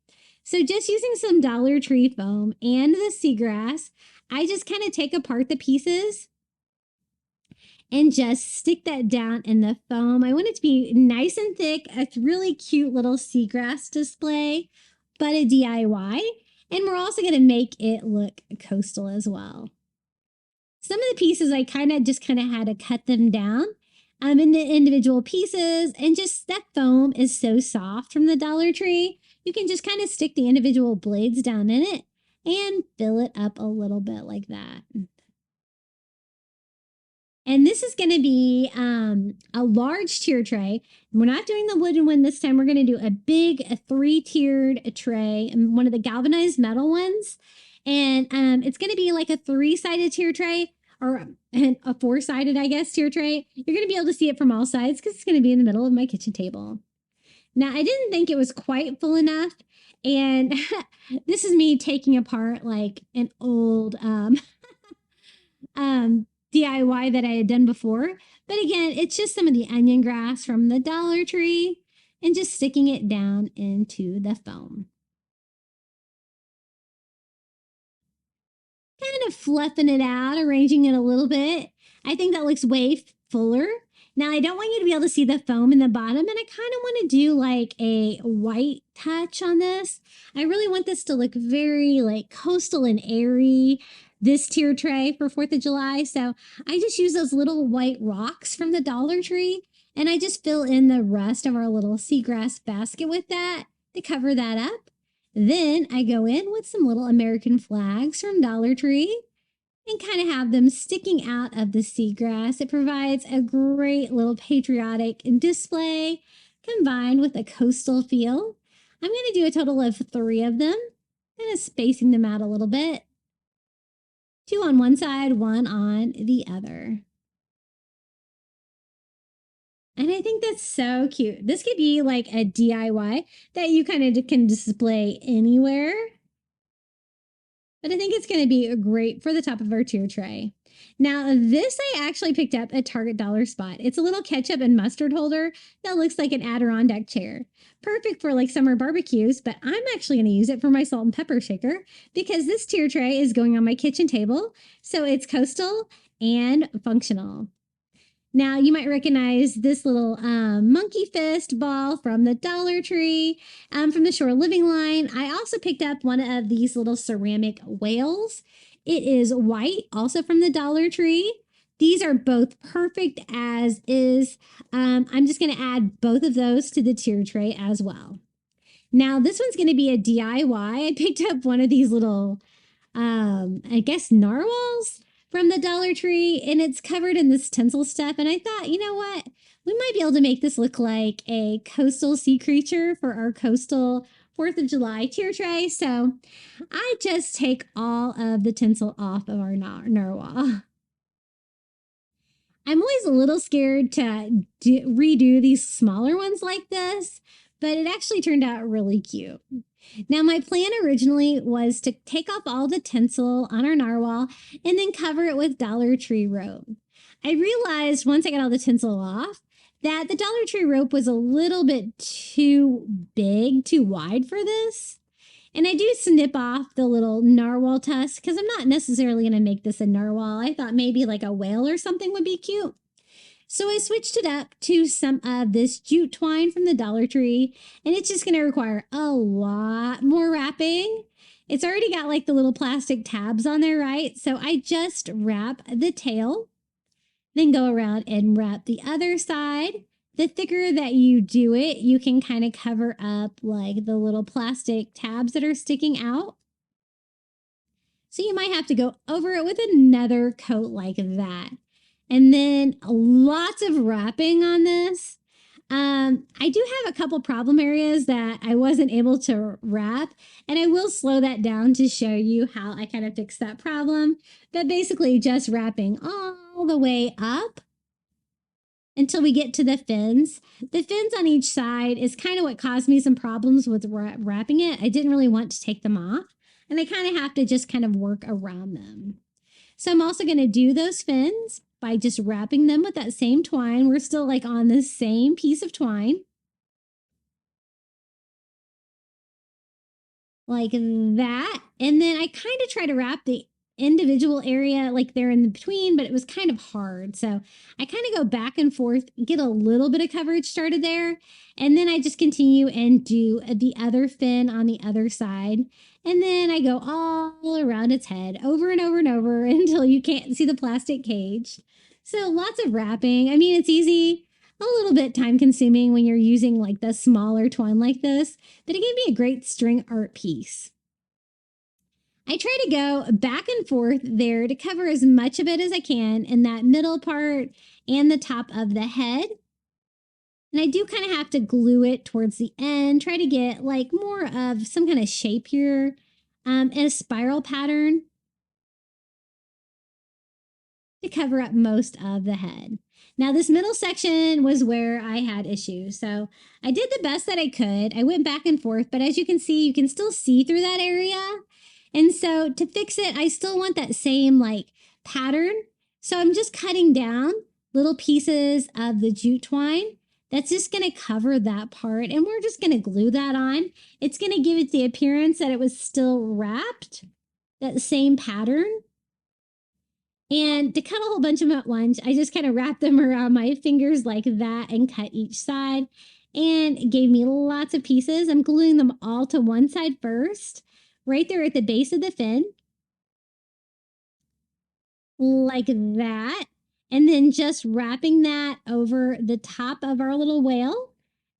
So just using some Dollar Tree foam and the seagrass, I just kind of take apart the pieces and just stick that down in the foam. I want it to be nice and thick, a really cute little seagrass display, but a DIY. And we're also going to make it look coastal as well. Some of the pieces I kind of had to cut them down into individual pieces, and just that foam is so soft from the Dollar Tree. You can just kind of stick the individual blades down in it and fill it up a little bit like that. And this is going to be a large tier tray. We're not doing the wooden one this time. We're going to do a big 3-tiered tray, and one of the galvanized metal ones. And it's going to be like a 3-sided tier tray, or a 4-sided, I guess, tier tray. You're going to be able to see it from all sides because it's going to be in the middle of my kitchen table. Now, I didn't think it was quite full enough. And this is me taking apart like an old DIY that I had done before. But again, it's just some of the onion grass from the Dollar Tree and just sticking it down into the foam. Kind of fluffing it out, arranging it a little bit. I think that looks way fuller. Now, I don't want you to be able to see the foam in the bottom, and I kind of want to do like a white touch on this. I really want this to look very like coastal and airy, this tier tray for 4th of July. So I just use those little white rocks from the Dollar Tree, and I just fill in the rest of our little seagrass basket with that to cover that up. Then I go in with some little American flags from Dollar Tree and kind of have them sticking out of the seagrass. It provides a great little patriotic display combined with a coastal feel. I'm going to do a total of 3 of them, kind of spacing them out a little bit. 2 on one side, 1 on the other. And I think that's so cute. This could be like a DIY that you kind of can display anywhere. But I think it's going to be great for the top of our tier tray. Now, this I actually picked up at Target Dollar Spot. It's a little ketchup and mustard holder that looks like an Adirondack chair. Perfect for like summer barbecues, but I'm actually going to use it for my salt and pepper shaker because this tier tray is going on my kitchen table. So it's coastal and functional. Now, you might recognize this little monkey fist ball from the Dollar Tree, from the Shore Living line. I also picked up one of these little ceramic whales. It is white, also from the Dollar Tree. These are both perfect as is. I'm just going to add both of those to the tier tray as well. Now, this one's going to be a DIY. I picked up one of these little, I guess, narwhals from the Dollar Tree, and it's covered in this tinsel stuff. And I thought, you know what? We might be able to make this look like a coastal sea creature for our coastal 4th of July tier tray. So I just take all of the tinsel off of our narwhal. I'm always a little scared to redo these smaller ones like this, but it actually turned out really cute. Now, my plan originally was to take off all the tinsel on our narwhal and then cover it with Dollar Tree rope. I realized once I got all the tinsel off that the Dollar Tree rope was a little bit too big, too wide for this. And I do snip off the little narwhal tusk because I'm not necessarily going to make this a narwhal. I thought maybe like a whale or something would be cute. So I switched it up to some of this jute twine from the Dollar Tree, and it's just going to require a lot more wrapping. It's already got like the little plastic tabs on there, right? So I just wrap the tail, then go around and wrap the other side. The thicker that you do it, you can kind of cover up like the little plastic tabs that are sticking out. So you might have to go over it with another coat like that. And then lots of wrapping on this. I do have a couple problem areas that I wasn't able to wrap, and I will slow that down to show you how I kind of fixed that problem. But basically just wrapping all the way up until we get to the fins. The fins on each side is kind of what caused me some problems with wrapping it. I didn't really want to take them off, and I kind of have to just kind of work around them. So I'm also going to do those fins by just wrapping them with that same twine. We're still like on the same piece of twine. Like that. And then I kind of try to wrap the individual area like they're in between, but it was kind of hard. So I kind of go back and forth, get a little bit of coverage started there. And then I just continue and do the other fin on the other side. And then I go all around its head over and over and over until you can't see the plastic cage. So lots of wrapping. I mean, it's easy, a little bit time consuming when you're using like the smaller twine like this, but it can be a great string art piece. I try to go back and forth there to cover as much of it as I can in that middle part and the top of the head. And I do kind of have to glue it towards the end, try to get like more of some kind of shape here in a spiral pattern to cover up most of the head. Now, this middle section was where I had issues. So I did the best that I could. I went back and forth, but as you can still see through that area. And so to fix it, I still want that same like pattern. So I'm just cutting down little pieces of the jute twine. That's just going to cover that part. And we're just going to glue that on. It's going to give it the appearance that it was still wrapped, that same pattern. And to cut a whole bunch of them at once, I just kind of wrapped them around my fingers like that and cut each side. And it gave me lots of pieces. I'm gluing them all to one side first, right there at the base of the fin. Like that. And then just wrapping that over the top of our little whale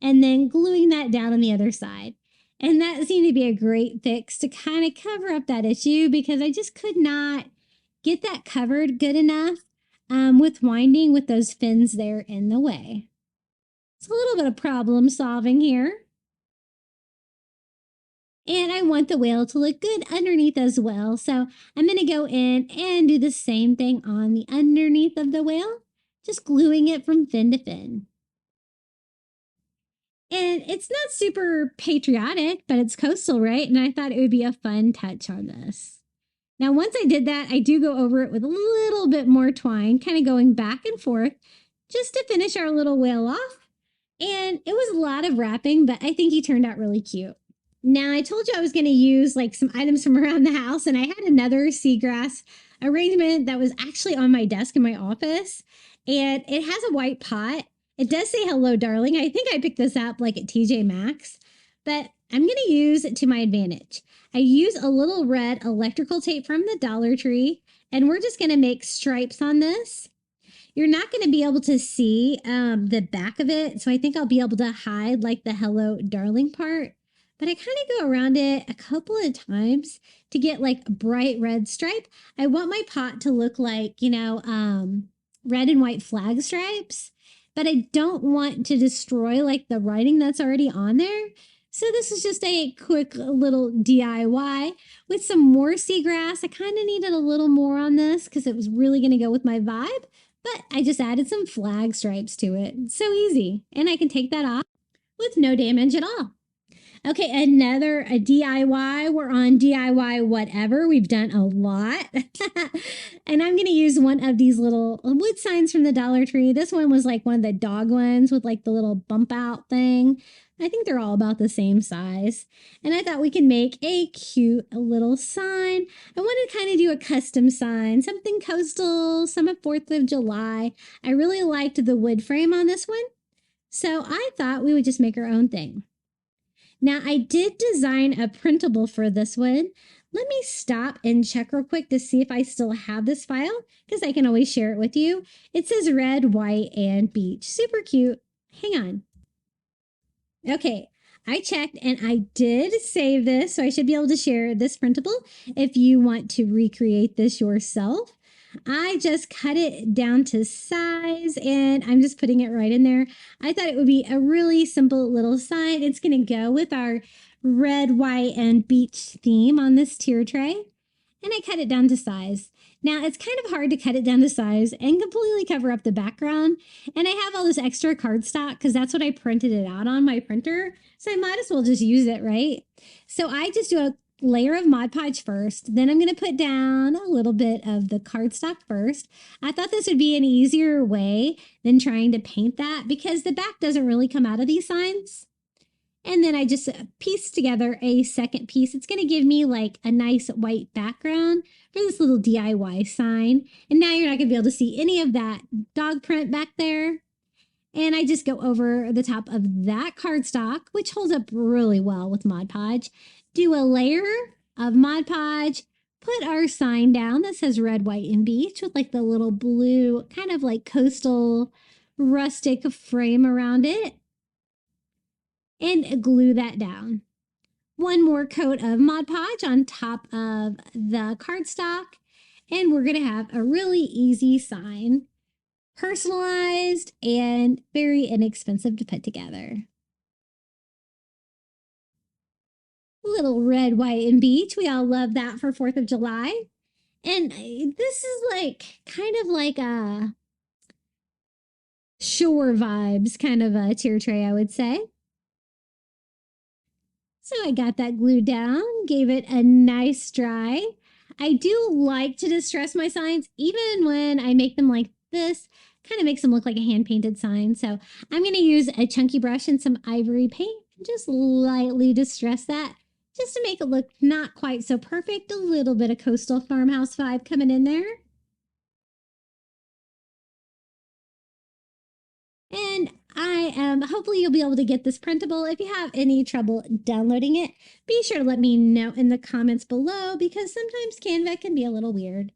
and then gluing that down on the other side. And that seemed to be a great fix to kind of cover up that issue because I just could not get that covered good enough with winding with those fins there in the way. It's a little bit of problem solving here. And I want the whale to look good underneath as well. So I'm going to go in and do the same thing on the underneath of the whale, just gluing it from fin to fin. And it's not super patriotic, but it's coastal, right? And I thought it would be a fun touch on this. Now, once I did that, I do go over it with a little bit more twine, kind of going back and forth just to finish our little whale off. And it was a lot of wrapping, but I think he turned out really cute. Now, I told you I was going to use like some items from around the house, and I had another seagrass arrangement that was actually on my desk in my office, and it has a white pot. It does say hello, darling. I think I picked this up like at TJ Maxx, but I'm going to use it to my advantage. I use a little red electrical tape from the Dollar Tree, and we're just going to make stripes on this. You're not going to be able to see the back of it, so I think I'll be able to hide like the hello, darling part. But I kind of go around it a couple of times to get like a bright red stripe. I want my pot to look like, red and white flag stripes, but I don't want to destroy like the writing that's already on there. So this is just a quick little DIY with some more seagrass. I kind of needed a little more on this because it was really going to go with my vibe, but I just added some flag stripes to it. It's so easy. And I can take that off with no damage at all. Okay, another DIY. We're on DIY whatever. We've done a lot. And I'm going to use one of these little wood signs from the Dollar Tree. This one was like one of the dog ones with like the little bump out thing. I think they're all about the same size. And I thought we could make a cute little sign. I wanted to kind of do a custom sign, something coastal, some of 4th of July. I really liked the wood frame on this one. So I thought we would just make our own thing. Now, I did design a printable for this one. Let me stop and check real quick to see if I still have this file, because I can always share it with you. It says red, white, and beach. Super cute. Hang on. Okay, I checked and I did save this, so I should be able to share this printable if you want to recreate this yourself. I just cut it down to size and I'm just putting it right in there. I thought it would be a really simple little sign. It's going to go with our red, white, and beach theme on this tier tray. And I cut it down to size. Now, it's kind of hard to cut it down to size and completely cover up the background. And I have all this extra cardstock because that's what I printed it out on my printer. So I might as well just use it, right? So I just do a layer of Mod Podge first. Then I'm going to put down a little bit of the cardstock first. I thought this would be an easier way than trying to paint that because the back doesn't really come out of these signs. And then I just pieced together a second piece. It's going to give me like a nice white background for this little DIY sign. And now you're not going to be able to see any of that dog print back there. And I just go over the top of that cardstock, which holds up really well with Mod Podge. Do a layer of Mod Podge, put our sign down that says red, white, and beach with like the little blue kind of like coastal rustic frame around it. And glue that down. One more coat of Mod Podge on top of the cardstock. And we're going to have a really easy sign. Personalized and very inexpensive to put together. Little red, white, and beach. We all love that for 4th of July. And this is like kind of like a shore vibes kind of a tier tray, I would say. So I got that glued down, gave it a nice dry. I do like to distress my signs, even when I make them like this, kind of makes them look like a hand-painted sign. So I'm going to use a chunky brush and some ivory paint and just lightly distress that just to make it look not quite so perfect. A little bit of coastal farmhouse vibe coming in there. And hopefully you'll be able to get this printable. If you have any trouble downloading it, be sure to let me know in the comments below because sometimes Canva can be a little weird.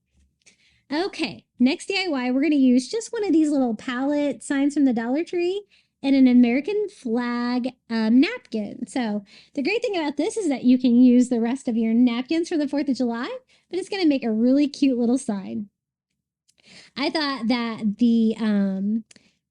Okay, next DIY, we're going to use just one of these little palette signs from the Dollar Tree and an American flag napkin. So the great thing about this is that you can use the rest of your napkins for the 4th of July, but it's going to make a really cute little sign. I thought that the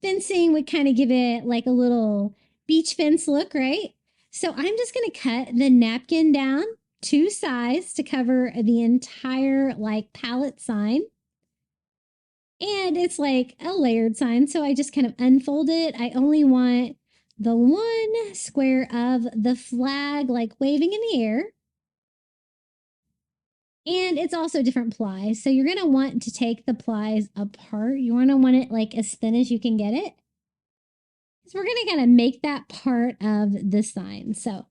fencing would kind of give it like a little beach fence look, right? So I'm just going to cut the napkin down 2 sides to cover the entire like palette sign. And it's like a layered sign, so I just kind of unfold it. I only want the one square of the flag like waving in the air. And it's also different plies. So you're going to want to take the plies apart. You want it like as thin as you can get it. So we're going to kind of make that part of the sign. So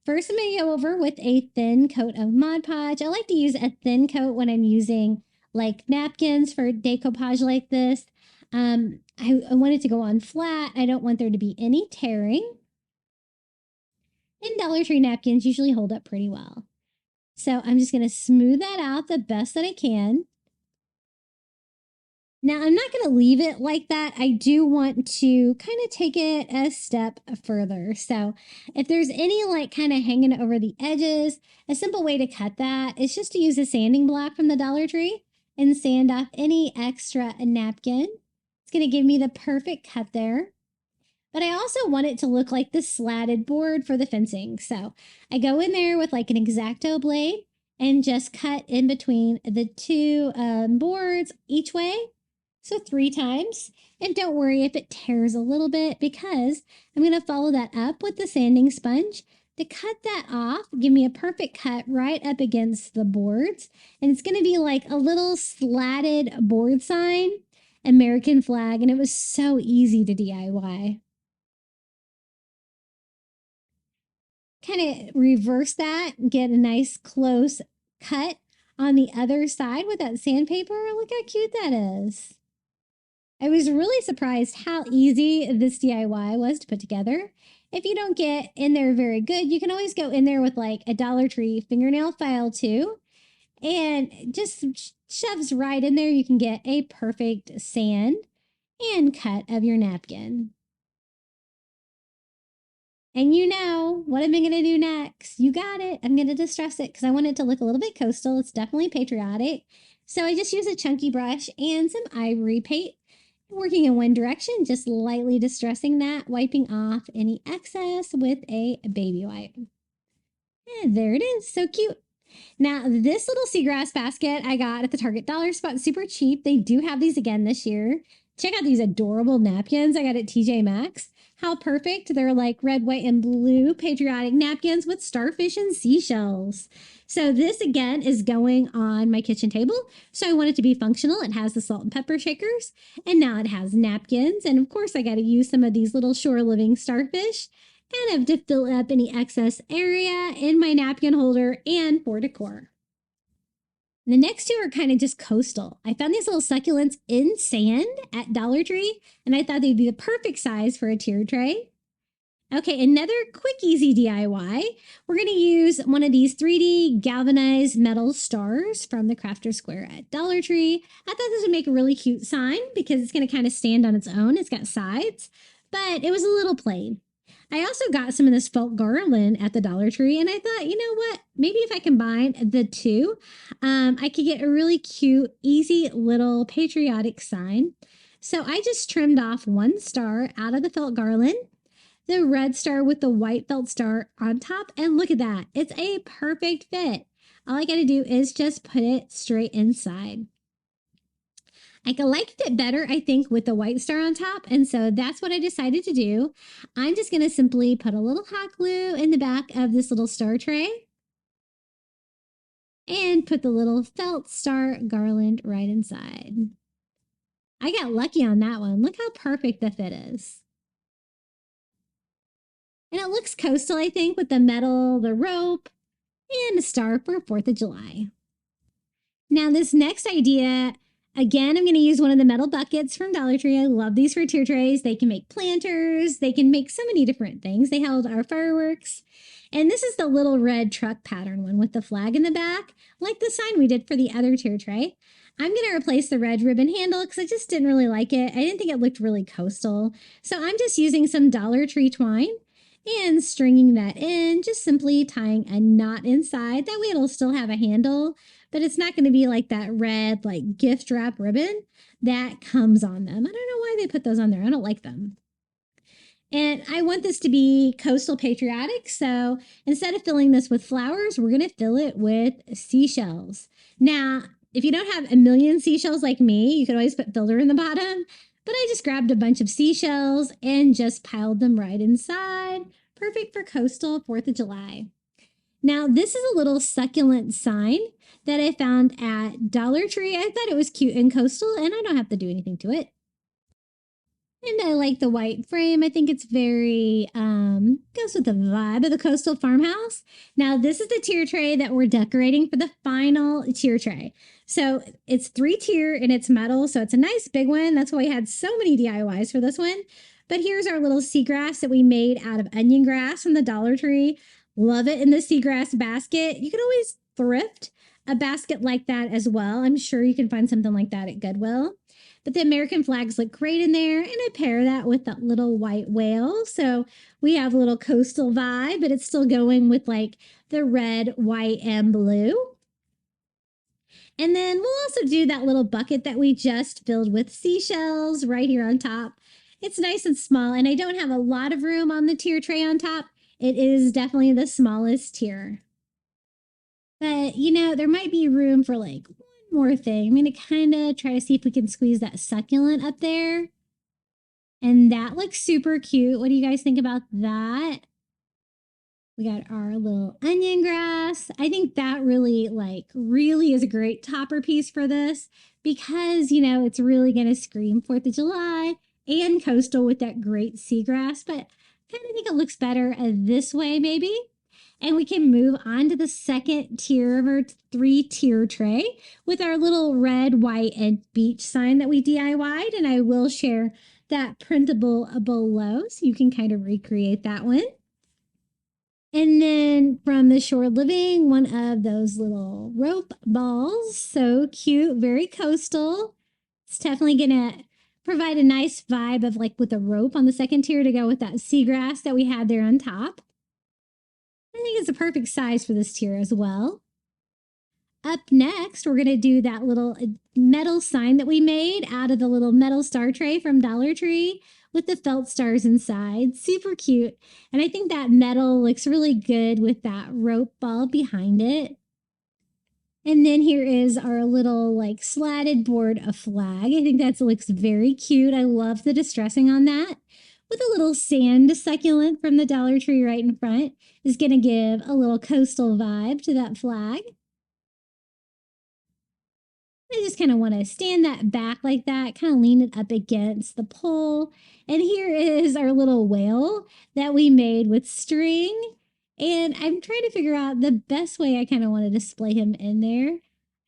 first I'm going to go over with a thin coat of Mod Podge. I like to use a thin coat when I'm using like napkins for decoupage like this. I want it to go on flat. I don't want there to be any tearing. And Dollar Tree napkins usually hold up pretty well. So I'm just going to smooth that out the best that I can. Now, I'm not going to leave it like that. I do want to kind of take it a step further. So if there's any like kind of hanging over the edges, a simple way to cut that is just to use a sanding block from the Dollar Tree and sand off any extra napkin. It's going to give me the perfect cut there. But I also want it to look like the slatted board for the fencing. So I go in there with like an X-Acto blade and just cut in between the 2 boards each way. So 3 times. And don't worry if it tears a little bit because I'm going to follow that up with the sanding sponge to cut that off, give me a perfect cut right up against the boards. And it's going to be like a little slatted board sign, American flag, and it was so easy to DIY. Kind of reverse that, get a nice close cut on the other side with that sandpaper. Look how cute that is. I was really surprised how easy this DIY was to put together. If you don't get in there very good, you can always go in there with like a Dollar Tree fingernail file too. And just shoves right in there. You can get a perfect sand and cut of your napkin. And you know, what am I going to do next? You got it. I'm going to distress it because I want it to look a little bit coastal. It's definitely patriotic. So I just use a chunky brush and some ivory paint. Working in one direction, just lightly distressing that, wiping off any excess with a baby wipe. And there it is, so cute. Now, this little seagrass basket I got at the Target dollar spot, super cheap. They do have these again this year. Check out these adorable napkins I got at TJ Maxx. How perfect. They're like red, white, and blue patriotic napkins with starfish and seashells. So this again is going on my kitchen table. So I want it to be functional. It has the salt and pepper shakers, and now it has napkins. And of course I got to use some of these little shore living starfish kind of to fill up any excess area in my napkin holder and for decor. The next 2 are kind of just coastal. I found these little succulents in sand at Dollar Tree, and I thought they'd be the perfect size for a tiered tray. Okay, another quick, easy DIY. We're going to use one of these 3D galvanized metal stars from the Crafter Square at Dollar Tree. I thought this would make a really cute sign because it's going to kind of stand on its own. It's got sides, but it was a little plain. I also got some of this felt garland at the Dollar Tree, and I thought, you know what? Maybe if I combine the 2, I could get a really cute, easy little patriotic sign. So I just trimmed off 1 star out of the felt garland, the red star with the white felt star on top. And look at that. It's a perfect fit. All I got to do is just put it straight inside. I liked it better, I think, with the white star on top. And so that's what I decided to do. I'm just going to simply put a little hot glue in the back of this little star tray and put the little felt star garland right inside. I got lucky on that one. Look how perfect the fit is. And it looks coastal, I think, with the metal, the rope, and a star for 4th of July. Now this next idea, again, I'm going to use one of the metal buckets from Dollar Tree. I love these for tier trays. They can make planters. They can make so many different things. They held our fireworks. And this is the little red truck pattern one with the flag in the back, like the sign we did for the other tier tray. I'm going to replace the red ribbon handle because I just didn't really like it. I didn't think it looked really coastal. So I'm just using some Dollar Tree twine and stringing that in, just simply tying a knot inside. That way it'll still have a handle, but it's not going to be like that red, like gift wrap ribbon that comes on them. I don't know why they put those on there. I don't like them. And I want this to be coastal patriotic. So instead of filling this with flowers, we're going to fill it with seashells. Now, if you don't have a million seashells like me, you could always put filler in the bottom. But I just grabbed a bunch of seashells and just piled them right inside. Perfect for coastal 4th of July. Now, this is a little succulent sign that I found at Dollar Tree. I thought it was cute and coastal, and I don't have to do anything to it. And I like the white frame. I think it's very, goes with the vibe of the coastal farmhouse. Now, this is the tier tray that we're decorating for the final tier tray. So it's 3-tier and it's metal. So it's a nice big one. That's why we had so many DIYs for this one. But here's our little seagrass that we made out of onion grass from the Dollar Tree. Love it in the seagrass basket. You can always thrift a basket like that as well. I'm sure you can find something like that at Goodwill. But the American flags look great in there. And I pair that with that little white whale. So we have a little coastal vibe, but it's still going with like the red, white, and blue. And then we'll also do that little bucket that we just filled with seashells right here on top. It's nice and small, and I don't have a lot of room on the tier tray on top. It is definitely the smallest tier. But, you know, there might be room for like one more thing. I'm going to kind of try to see if we can squeeze that succulent up there. And that looks super cute. What do you guys think about that? We got our little onion grass. I think that really is a great topper piece for this because, you know, it's really going to scream 4th of July and coastal with that great seagrass. But I kind of think it looks better this way maybe. And we can move on to the second tier of our 3-tier tray with our little red, white, and beach sign that we DIY'd. And I will share that printable below so you can kind of recreate that one. And then from the Shore Living, one of those little rope balls. So cute, very coastal. It's definitely going to provide a nice vibe of like with a rope on the second tier to go with that seagrass that we had there on top. I think it's a perfect size for this tier as well. Up next, we're going to do that little metal sign that we made out of the little metal star tray from Dollar Tree with the felt stars inside. Super cute. And I think that metal looks really good with that rope ball behind it. And then here is our little like slatted board of flag. I think that looks very cute. I love the distressing on that. With a little sand succulent from the Dollar Tree right in front is going to give a little coastal vibe to that flag. I just kind of want to stand that back like that, kind of lean it up against the pole. And here is our little whale that we made with string. And I'm trying to figure out the best way I kind of want to display him in there.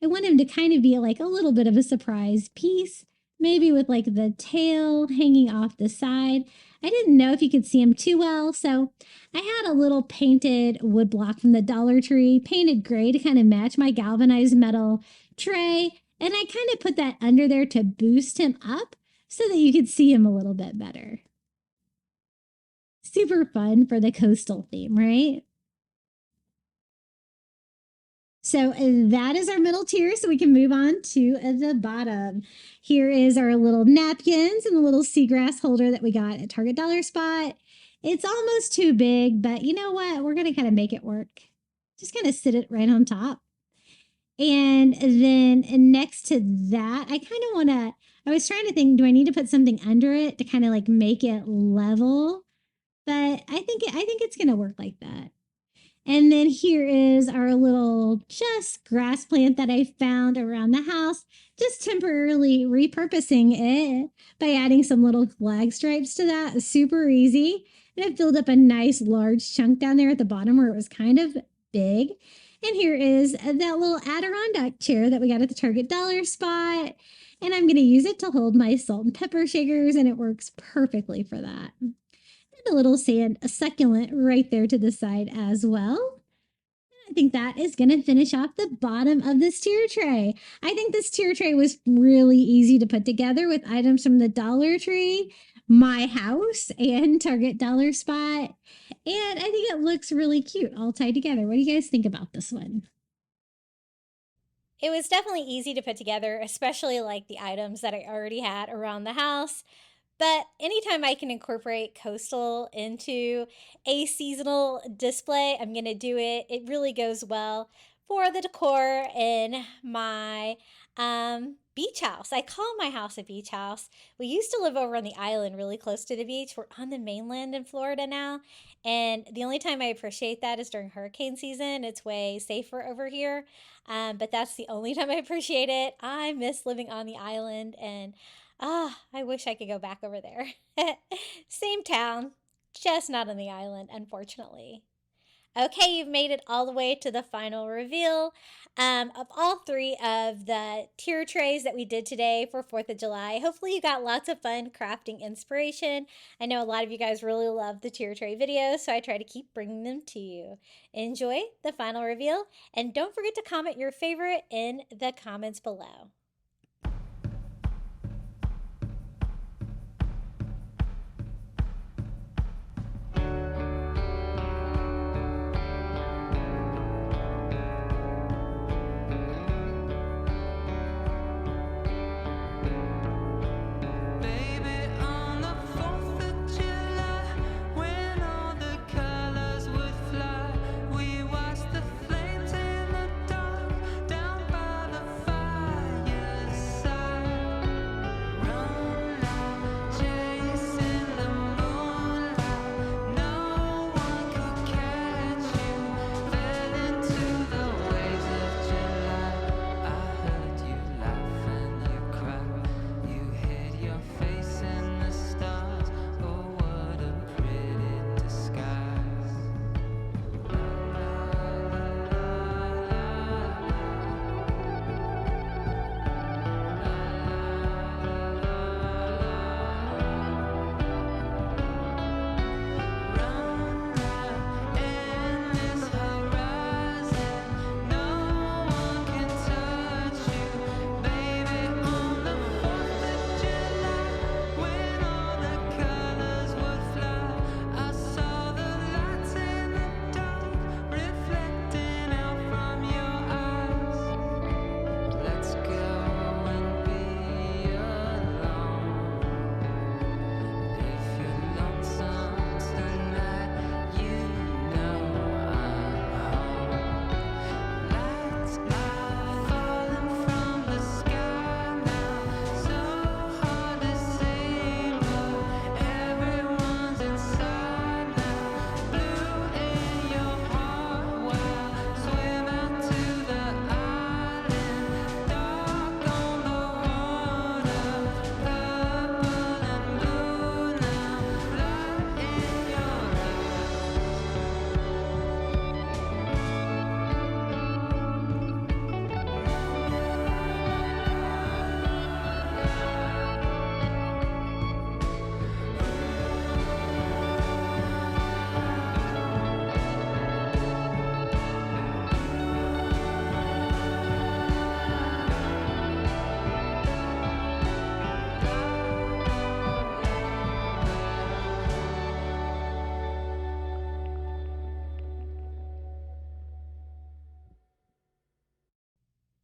I want him to kind of be like a little bit of a surprise piece, maybe with like the tail hanging off the side. I didn't know if you could see him too well, so I had a little painted wood block from the Dollar Tree, painted gray to kind of match my galvanized metal tray. And I kind of put that under there to boost him up so that you could see him a little bit better. Super fun for the coastal theme, right? So that is our middle tier, so we can move on to the bottom. Here is our little napkins and the little seagrass holder that we got at Target Dollar Spot. It's almost too big, but you know what? We're going to kind of make it work. Just kind of sit it right on top. And then next to that, I kind of want to, I was trying to think, do I need to put something under it to kind of like make it level? But I think it's going to work like that. And then here is our little just grass plant that I found around the house, just temporarily repurposing it by adding some little flag stripes to that. Super easy. And I filled up a nice large chunk down there at the bottom where it was kind of big. And here is that little Adirondack chair that we got at the Target dollar spot. And I'm going to use it to hold my salt and pepper shakers, and it works perfectly for that. A little a succulent right there to the side as well. I think that is going to finish off the bottom of this tier tray. I think this tier tray was really easy to put together with items from the Dollar Tree, my house, and Target dollar spot. And I think it looks really cute all tied together. What do you guys think about this one? It was definitely easy to put together, especially like the items that I already had around the house. But anytime I can incorporate coastal into a seasonal display, I'm going to do it. It really goes well for the decor in my beach house. I call my house a beach house. We used to live over on the island really close to the beach. We're on the mainland in Florida now. And the only time I appreciate that is during hurricane season. It's way safer over here. But that's the only time I appreciate it. I miss living on the island, and I wish I could go back over there. Same town, just not on the island, unfortunately. Okay, you've made it all the way to the final reveal of all three of the tier trays that we did today for 4th of July. Hopefully you got lots of fun crafting inspiration. I know a lot of you guys really love the tier tray videos, so I try to keep bringing them to you. Enjoy the final reveal, and don't forget to comment your favorite in the comments below.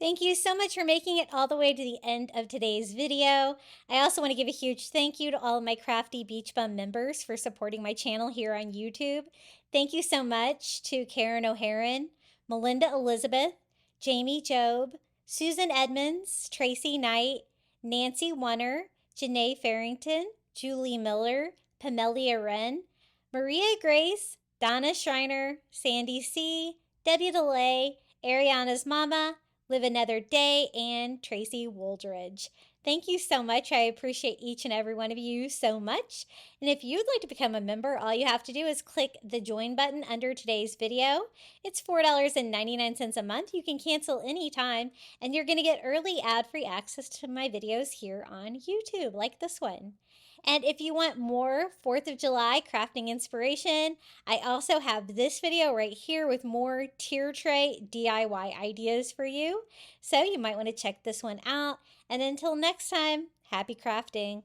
Thank you so much for making it all the way to the end of today's video. I also want to give a huge thank you to all of my Crafty Beach Bum members for supporting my channel here on YouTube. Thank you so much to Karen O'Haran, Melinda Elizabeth, Jamie Job, Susan Edmonds, Tracy Knight, Nancy Wunner, Janae Farrington, Julie Miller, Pamelia Wren, Maria Grace, Donna Schreiner, Sandy C., Debbie DeLay, Ariana's Mama, Live Another Day, and Tracy Woldridge. Thank you so much. I appreciate each and every one of you so much. And if you'd like to become a member, all you have to do is click the join button under today's video. It's $4.99 a month. You can cancel anytime, and you're going to get early ad-free access to my videos here on YouTube, like this one. And if you want more 4th of July crafting inspiration, I also have this video right here with more tier tray DIY ideas for you. So you might want to check this one out. And until next time, happy crafting.